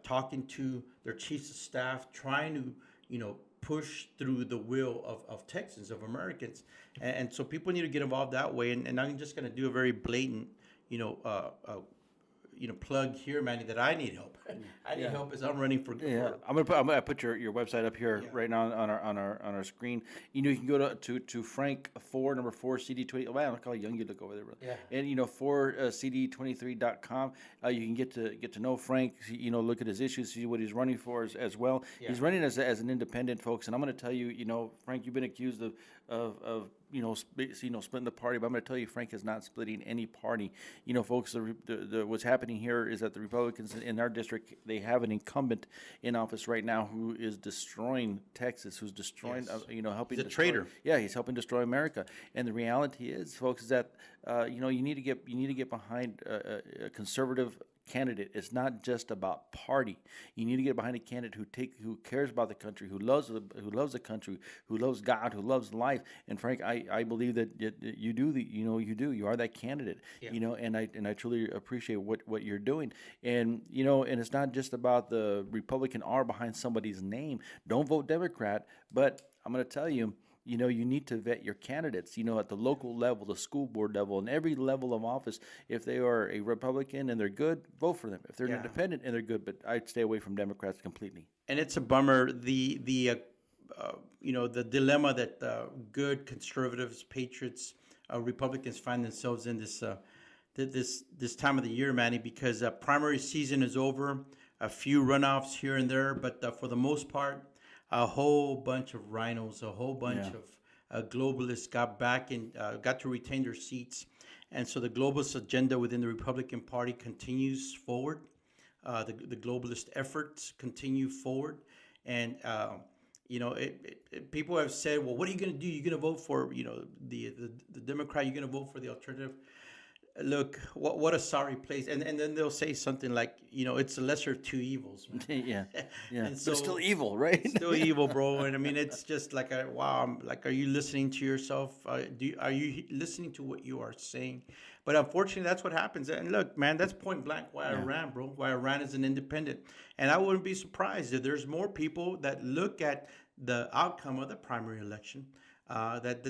talking to their chiefs of staff, trying to push through the will of Texans, of Americans, and so people need to get involved that way. And I'm just going to do a very blatant, plug here, Manny, that I need help. I need help as I'm running for. Yeah, I'm gonna put your website up here right now on our screen. You can go to Frank 4 number 4 CD20. Wow, look how young you look over there, brother. Yeah. And 4 CD23.com. You can get to know Frank. Look at his issues, see what he's running for as well. Yeah. He's running as an independent, folks. And I'm gonna tell you, Frank, you've been accused of splitting the party, but I'm going to tell you, Frank is not splitting any party. Folks, what's happening here is that the Republicans in our district, they have an incumbent in office right now who is destroying Texas, who's destroying, helping. He's a traitor. Yeah, he's helping destroy America. And the reality is, folks, is that you need to get behind a conservative candidate. It's not just about party. You need to get behind a candidate who cares about the country, who loves the country, who loves God, who loves life. And Frank, I believe that you do. You are that candidate. Yeah. And I truly appreciate what you're doing. And and it's not just about the Republican R behind somebody's name. Don't vote Democrat. But I'm going to tell you. You need to vet your candidates, at the local level, the school board level, and every level of office. If they are a Republican and they're good, vote for them. If they're independent and they're good, but I'd stay away from Democrats completely. And it's a bummer, the dilemma that good conservatives, patriots, Republicans find themselves in this time of the year, Manny, because primary season is over, a few runoffs here and there, but for the most part, a whole bunch of rhinos, a whole bunch of globalists got to retain their seats. And so the globalist agenda within the Republican Party continues forward. The globalist efforts continue forward. And, people have said, well, what are you going to do? You're going to vote for, the Democrat, you're going to vote for the alternative. Look, what a sorry place. And then they'll say something like, it's the lesser of two evils. Yeah. And so it's still evil, right? It's still evil, bro. And I mean, it's just like, wow, are you listening to yourself? Are you listening to what you are saying? But unfortunately, that's what happens. And look, man, that's point blank why I ran, bro. Why I ran as an independent. And I wouldn't be surprised if there's more people that look at the outcome of the primary election that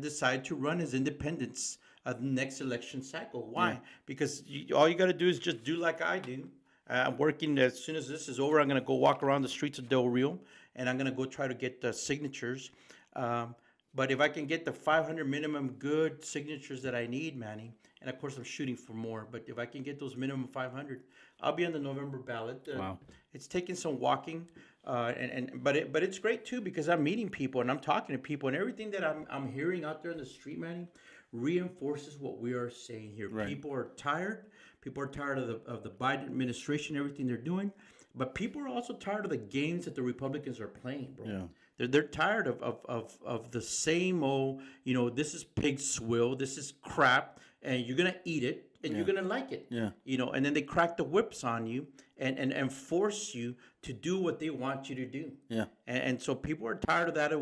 decide to run as independents the next election cycle. Why? Yeah. Because all you got to do is just do like I do. I'm working as soon as this is over. I'm going to go walk around the streets of Del Rio, and I'm going to go try to get the signatures. But if I can get the 500 minimum good signatures that I need, Manny, and of course I'm shooting for more, but if I can get those minimum 500, I'll be on the November ballot. Wow. It's taking some walking, but it's great too because I'm meeting people and I'm talking to people, and everything that I'm hearing out there in the street, Manny, reinforces what we are saying here. Right. People are tired. People are tired of the Biden administration, everything they're doing. But people are also tired of the games that the Republicans are playing, bro. Yeah. They're tired of the same old, this is pig swill, this is crap, and you're gonna eat it and you're gonna like it. Yeah. And then they crack the whips on you and force you to do what they want you to do. Yeah. And so people are tired of that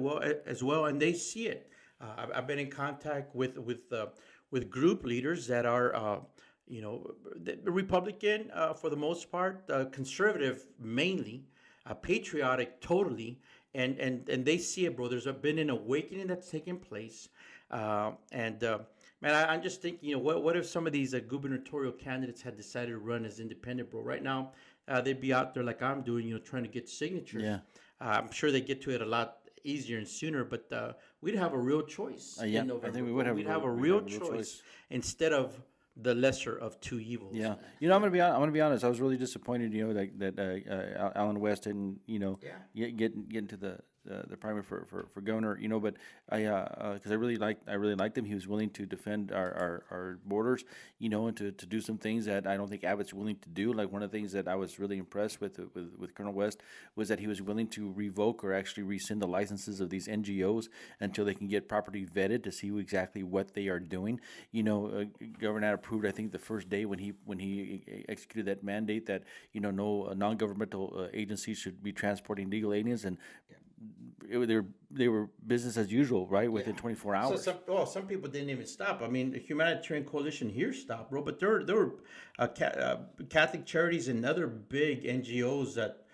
as well, and they see it. I've been in contact with group leaders that are, Republican for the most part, conservative mainly, patriotic totally, and they see it, bro. There's been an awakening that's taken place, man, I'm just thinking, what if some of these gubernatorial candidates had decided to run as independent, bro? Right now, they'd be out there like I'm doing, trying to get signatures. Yeah. I'm sure they get to it a lot easier and sooner, but we'd have a real choice in November. I think we would have. We'd have a real choice instead of the lesser of two evils. Yeah, I'm gonna be honest. I was really disappointed, that Alan West didn't, get into the primary for governor. But I because I really liked him. He was willing to defend our borders, and to do some things that I don't think Abbott's willing to do. Like one of the things that I was really impressed with Colonel West was that he was willing to revoke or actually rescind the licenses of these NGOs until they can get properly vetted to see exactly what they are doing. Governor approved, I think, the first day when he executed that mandate that no non-governmental agencies should be transporting legal aliens, and they were business as usual, right? Within 24 So hours. some people didn't even stop. I mean, the Humanitarian Coalition here stopped, bro. But there were Catholic Charities and other big NGOs that,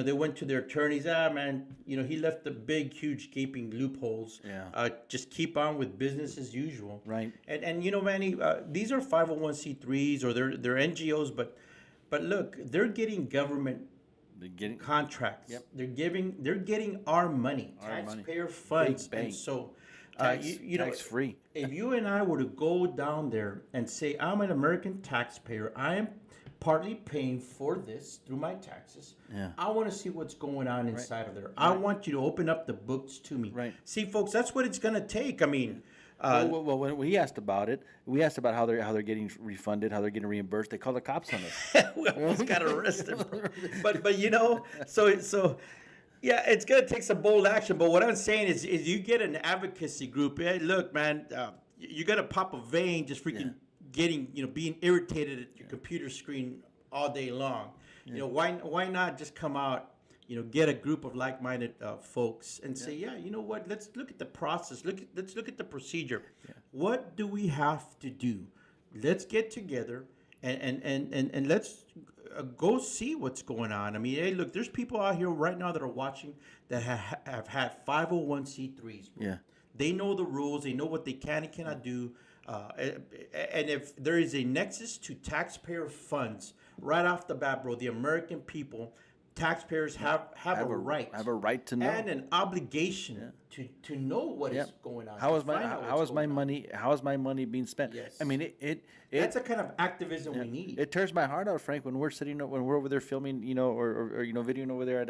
they went to their attorneys. Man, he left the big, huge, gaping loopholes. Yeah. Just keep on with business as usual. Right. And Manny, these are 501c3s or they're NGOs, but look, they're getting government Getting contracts. Yep. They're getting our money, Our money. taxpayer funds, Big bank. and so tax, tax free. if you and I were to go down there and say, I'm an American taxpayer, I am partly paying for this through my taxes. Yeah. I want to see what's going on inside of there. I want you to open up the books to me. Right. See, folks, that's what it's going to take. I mean, Well, when we asked about it, we asked about how they're getting refunded, how they're getting reimbursed. They call the cops on us. we almost got arrested, bro. But so yeah, it's gonna take some bold action. But what I'm saying is you get an advocacy group. Hey, look, man, you gotta pop a vein just freaking getting being irritated at your computer screen all day long. Why not just come out? Get a group of like-minded folks and say, you know what? Let's look at the process. Let's look at the procedure. Yeah. What do we have to do? Let's get together and let's go see what's going on. I mean, hey, look, there's people out here right now that are watching that have had 501c3s. Yeah. They know the rules. They know what they can and cannot do. And if there is a nexus to taxpayer funds right off the bat, bro, the American people, taxpayers have a right. Have a right to know. And an obligation to know what is going on. How is my money being spent? Yes. I mean, that's a kind of activism we need. It tears my heart out, Frank, when we're over there filming, or videoing over there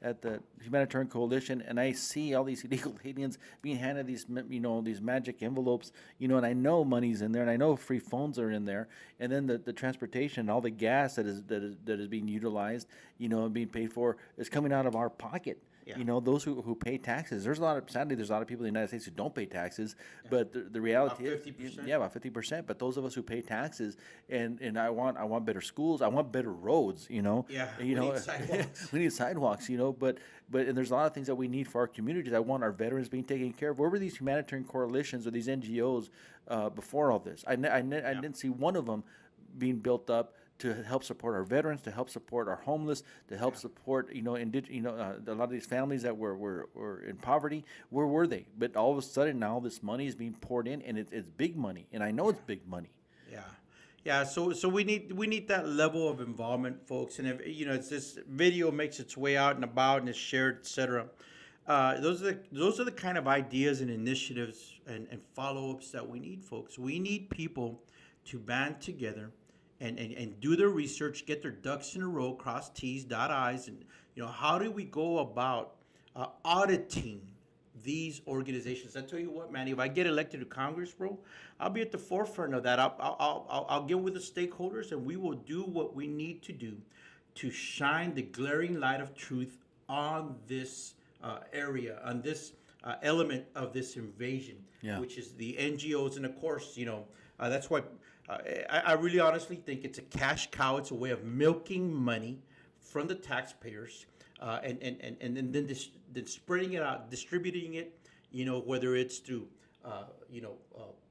at the Humanitarian Coalition, and I see all these illegal aliens being handed these these magic envelopes, and I know money's in there, and I know free phones are in there, and then the transportation, all the gas that is being utilized, and being paid for is coming out of our pocket. Yeah. Those who pay taxes. Sadly, there's a lot of people in the United States who don't pay taxes. Yeah. But the reality about 50%. is, about 50%. But those of us who pay taxes, and I want better schools. I want better roads. Yeah. We need sidewalks. We need sidewalks. But and there's a lot of things that we need for our communities. I want our veterans being taken care of. Where were these humanitarian coalitions or these NGOs before all this? I didn't see one of them being built up to help support our veterans, to help support our homeless, to help support a lot of these families that were in poverty. Where were they? But all of a sudden now this money is being poured in, and it's big money, and I know it's big money. Yeah. So we need that level of involvement, folks. And if it's this video makes its way out and about and is shared, etc. Those are the kind of ideas and initiatives and follow-ups that we need, folks. We need people to band together and do their research, get their ducks in a row, cross T's, dot I's, and how do we go about auditing these organizations? I tell you what, man, if I get elected to Congress, bro, I'll be at the forefront of that. I'll get with the stakeholders, and we will do what we need to do to shine the glaring light of truth on this area, on this element of this invasion, which is the NGOs, and of course, that's what. I really honestly think it's a cash cow. It's a way of milking money from the taxpayers, and then spreading it out, distributing it. Whether it's through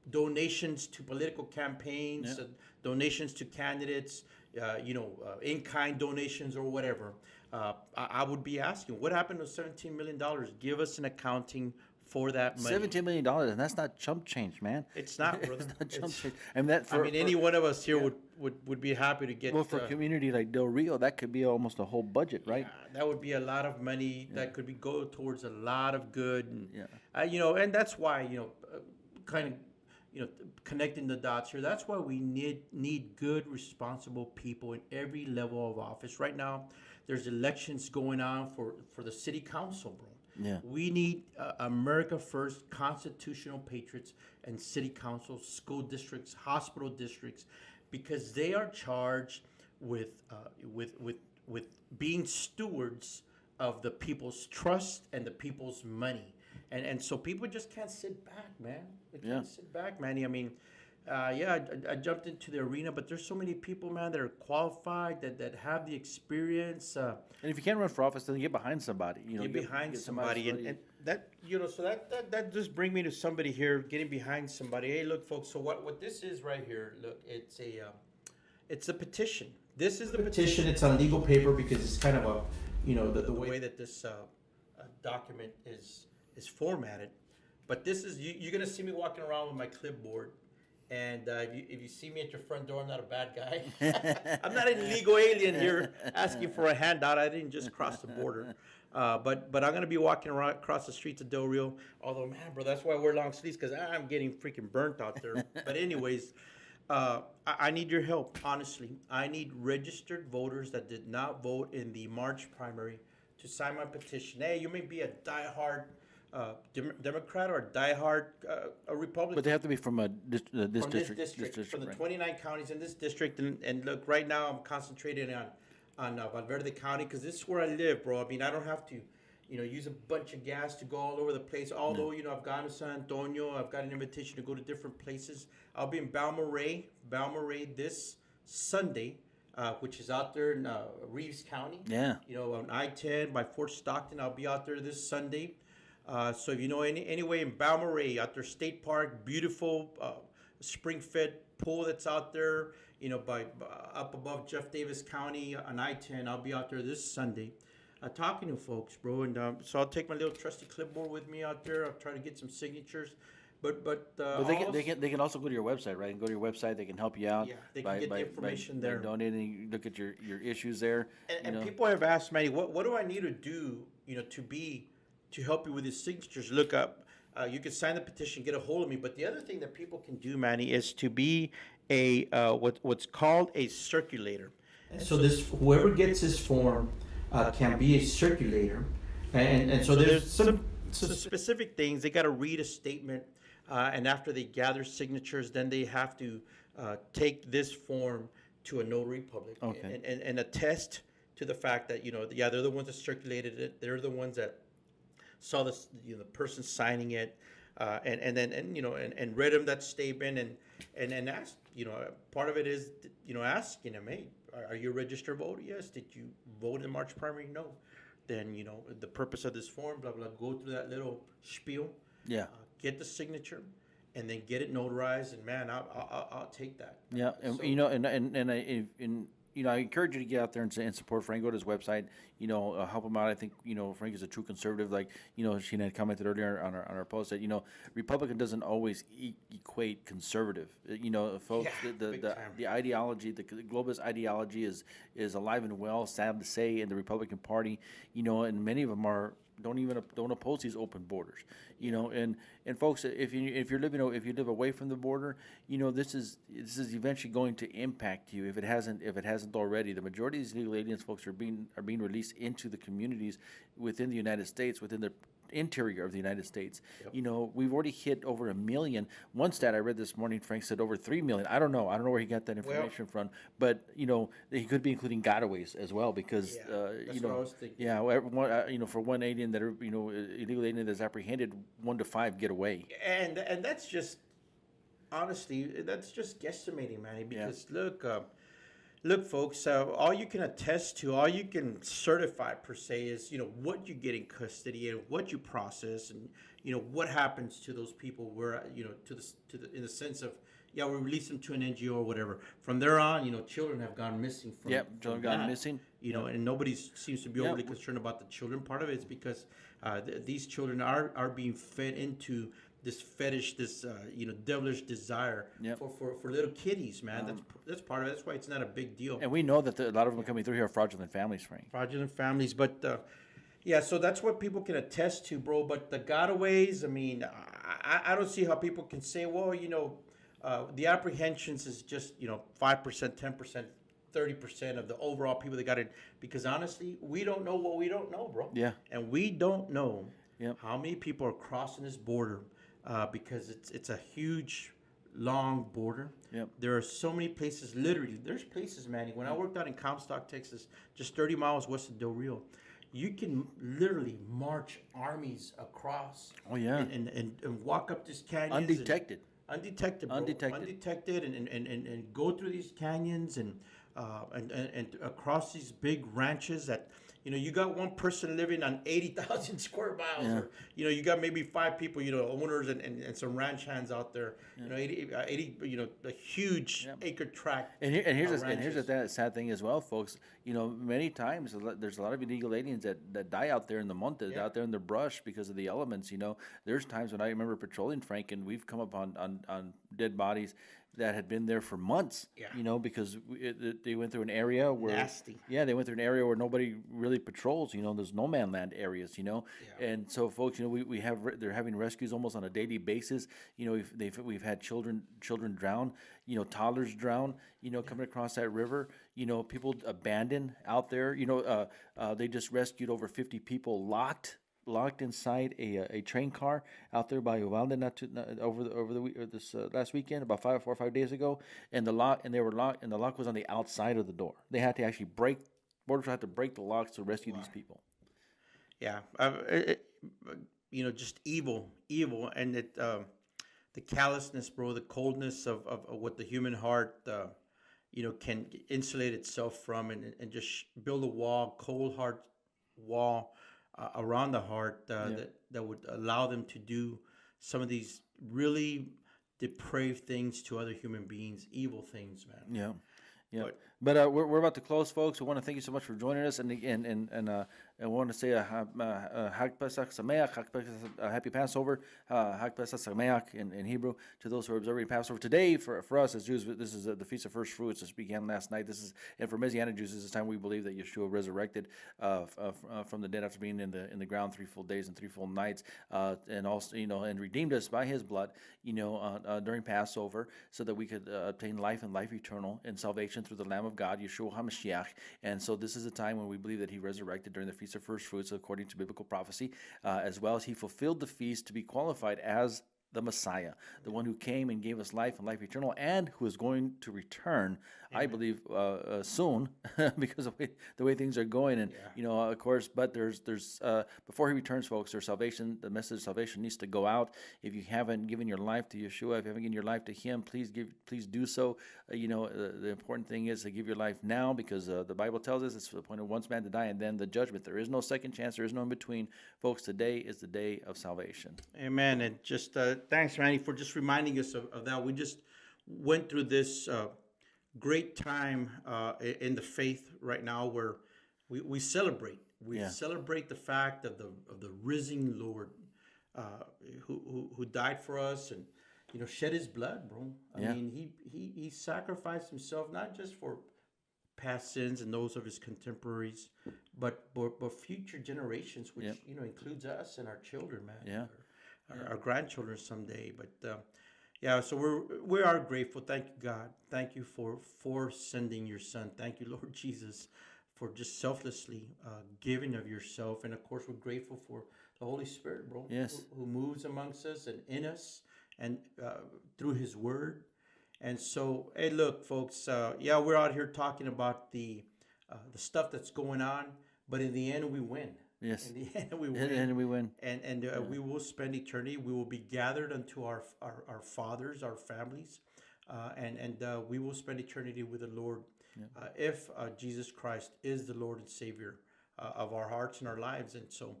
donations to political campaigns, donations to candidates, in-kind donations or whatever. I would be asking, what happened to $17 million? Give us an accounting for that money. $17 million, and that's not chump change, man. It's not, brother. It's not chump change. Any one of us here would be happy to get. Well, for a community like Del Rio, that could be almost a whole budget, right? Yeah, that would be a lot of money that could go towards a lot of good. And, and that's why kind of connecting the dots here. That's why we need good, responsible people in every level of office. Right now, there's elections going on for the city council, bro. Yeah. We need America First constitutional patriots and city councils, school districts, hospital districts, because they are charged with with being stewards of the people's trust and the people's money. And so people just can't sit back, man. They Yeah. can't sit back, Manny. I mean, yeah, I jumped into the arena, but there's so many people, man, that are qualified, that have the experience. And if you can't run for office, then get behind somebody. You know, Get behind get somebody, and that so that just bring me to somebody here getting behind somebody. Hey, look, folks. So what this is right here? Look, it's a petition. This is the petition. It's on legal paper because it's kind of a, the way that this document is formatted. But this is you're gonna see me walking around with my clipboard. And if you see me at your front door, I'm not a bad guy. I'm not an illegal alien here asking for a handout. I didn't just cross the border. But I'm going to be walking around across the streets of Del Rio. Although, man, bro, that's why I wear long sleeves, because I'm getting freaking burnt out there. But anyways, I need your help, honestly. I need registered voters that did not vote in the March primary to sign my petition. Hey, you may be a diehard Democrat or a diehard a Republican. But they have to be from this From this district. district, from the right. 29 counties in this district, and look, right now I'm concentrating on Valverde County because this is where I live, bro. I mean, I don't have to, use a bunch of gas to go all over the place. Although, I've gone to San Antonio, I've got an invitation to go to different places. I'll be in Balmorhea this Sunday, which is out there in Reeves County. Yeah. On I-10 by Fort Stockton. I'll be out there this Sunday. So if you know anyway in Balmorhea, out there, State Park, beautiful spring-fed pool that's out there, by up above Jeff Davis County on I-10. I'll be out there this Sunday, talking to folks, bro. And so I'll take my little trusty clipboard with me out there. I'll try to get some signatures. But they can also go to your website, right? And go to your website. They can help you out. Yeah, they can get the information there. By donating, look at your issues there. And people have asked, Manny, what do I need to do, to help you with these signatures? Look up. You can sign the petition, get a hold of me. But the other thing that people can do, Manny, is to be a what's called a circulator. And so whoever gets this form can be a circulator. And so there's some specific things. They got to read a statement, and after they gather signatures, then they have to take this form to a notary public and attest to the fact that they're the ones that circulated it. They're the ones that saw this, the person signing it, and read him that statement and asked, part of it is, asking him, hey, are you a registered voter? Yes. Did you vote in the March primary? No. Then, the purpose of this form, blah, blah, go through that little spiel. Yeah. Get the signature, and then get it notarized, and man, I'll take that. Yeah, and I encourage you to get out there and support Frank. Go to his website. Help him out. I think Frank is a true conservative. Like Sheena had commented earlier on our post that Republican doesn't always equate conservative. Folks, the ideology, the globalist ideology is alive and well. Sad to say, in the Republican Party. And many of them don't oppose these open borders. And folks, if you live away from the border, this is eventually going to impact you if it hasn't already. The majority of these illegal aliens, folks, are being released into the communities within the United States, within the interior of the United States. Yep. We've already hit over 1 million. One stat I read this morning, Frank said over 3 million. I don't know where he got that information from, but he could be including gotaways as well because that's what I was thinking. Yeah, for one alien that are illegal alien that's apprehended, 1 to 5 get away. And that's just honestly, that's just guesstimating, Manny. Because look, folks, all you can attest to, all you can certify per se is, what you get in custody and what you process, and what happens to those people. Where in the sense of, we release them to an NGO or whatever. From there on, children have gone missing. Children gone missing. And nobody seems to be overly concerned about the children. Part of it is because these children are being fed into this fetish, this devilish desire for little kitties, man. That's part of it. That's why it's not a big deal. And we know that a lot of them coming through here are fraudulent families, Frank. Fraudulent families, but so that's what people can attest to, bro. But the gotaways, I mean, I don't see how people can say, well, the apprehensions is just 5%, 10%, 30% of the overall people that got it. Because honestly, we don't know what we don't know, bro. Yeah. And we don't know Yep. How many people are crossing this border because it's a huge, long border. Yep. There are so many places. Literally, there's places, Manny. When I worked out in Comstock, Texas, just 30 miles west of Del Rio, you can literally march armies across Oh yeah. and walk up these canyons Undetected. undetected, bro. Undetected. Undetected, and go through these canyons and across these big ranches that you got one person living on 80,000 square miles, Yeah. or you got maybe five people, owners and some ranch hands out there. 80, a huge acre tract. And here's the sad thing as well, folks. Many times there's a lot of illegal aliens that die out there in the monte, Yeah. out there in the brush because of the elements. There's times when I remember patrolling, Frank, and we've come up on dead bodies that had been there for months. Yeah. Because they went through an area where Nasty. Yeah, they went through an area where nobody really patrols. There's no man land areas. And so, folks, they're having rescues almost on a daily basis. We've had children drown. Toddlers drown. Coming across that river. People abandoned out there. They just rescued over 50 people locked inside a train car out there by Uvalde this last weekend, about 4 or 5 days ago, and the lock was on the outside of the door. They had to actually Border Patrol had to break the locks to rescue these people. Yeah. Just evil, and the callousness, bro, the coldness of what the human heart, can insulate itself from, and just build a cold hard wall around the heart that would allow them to do some of these really depraved things to other human beings, evil things, man. Yeah. Yeah, but we're about to close, folks. We want to thank you so much for joining us, and I want to say a Hag Pesach Sameach, Happy Passover, Hag Pesach Sameach in Hebrew to those who are observing Passover today. For us as Jews, this is the Feast of First Fruits. This began last night. And for Messianic Jews, this is the time we believe that Yeshua resurrected from the dead after being in the ground 3 full days and 3 full nights, and also and redeemed us by His blood, during Passover, so that we could obtain life and life eternal and salvation through the Lamb of God, Yeshua HaMashiach. And so this is a time when we believe that He resurrected during the Feast of First Fruits, according to biblical prophecy, as well as He fulfilled the feast to be qualified as the Messiah, the one who came and gave us life and life eternal, and who is going to return, I believe, soon, because of the way things are going. And of course, but there's before He returns, folks, there's salvation. The message of salvation needs to go out. If you haven't given your life to Yeshua, if you haven't given your life to Him, please do so. The important thing is to give your life now, because the Bible tells us it's appointed once man to die, and then the judgment. There is no second chance. There is no in between, folks. Today is the day of salvation. Amen. And just thanks, Manny, for just reminding us of that. We just went through this great time in the faith right now, where we celebrate. We celebrate the fact of the risen Lord, who died for us and shed His blood, bro. I mean, he sacrificed Himself not just for past sins and those of His contemporaries, but future generations, which includes us and our children, man. Our grandchildren someday. But so we are grateful. Thank you, God. Thank you for sending your Son. Thank you, Lord Jesus, for just selflessly giving of yourself. And of course, we're grateful for the Holy Spirit, bro. Yes. Who moves amongst us and in us, and through His Word. And so, hey, look, folks. We're out here talking about the stuff that's going on, but in the end, we win. Yes. In the end, we win. And we win. And we will spend eternity. We will be gathered unto our fathers, our families, and we will spend eternity with the Lord if Jesus Christ is the Lord and Savior of our hearts and our lives. And so,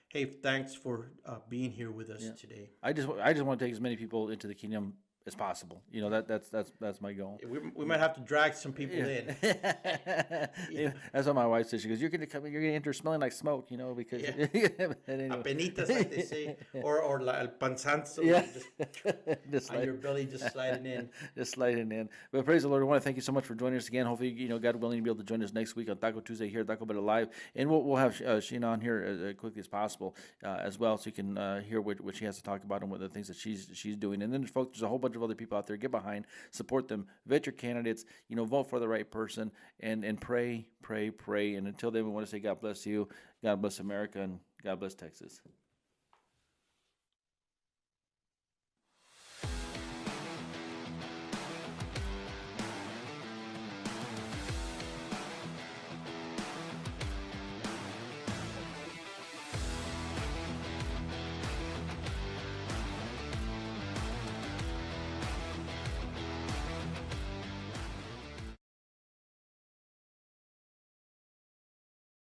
hey, thanks for being here with us today. I just want to take as many people into the kingdom as possible. That's my goal. We might have to drag some people in. That's what my wife says. She goes, "You're gonna come. You're gonna enter smelling like smoke, because." Anyway. Apenitas, like they say, or el panzanzo. Just on your belly, just sliding in. Just sliding in. But praise the Lord. I want to thank you so much for joining us again. Hopefully, God willing, you'll be able to join us next week on Taco Tuesday here at Tacobout Live, and we'll have Sheena on here as quickly as possible as well, so you can hear what she has to talk about and what the things that she's doing. And then, folks, there's a whole bunch of other people out there. Get behind, support them, vet your candidates, vote for the right person, and pray. And until then, we want to say God bless you, God bless America, and God bless Texas.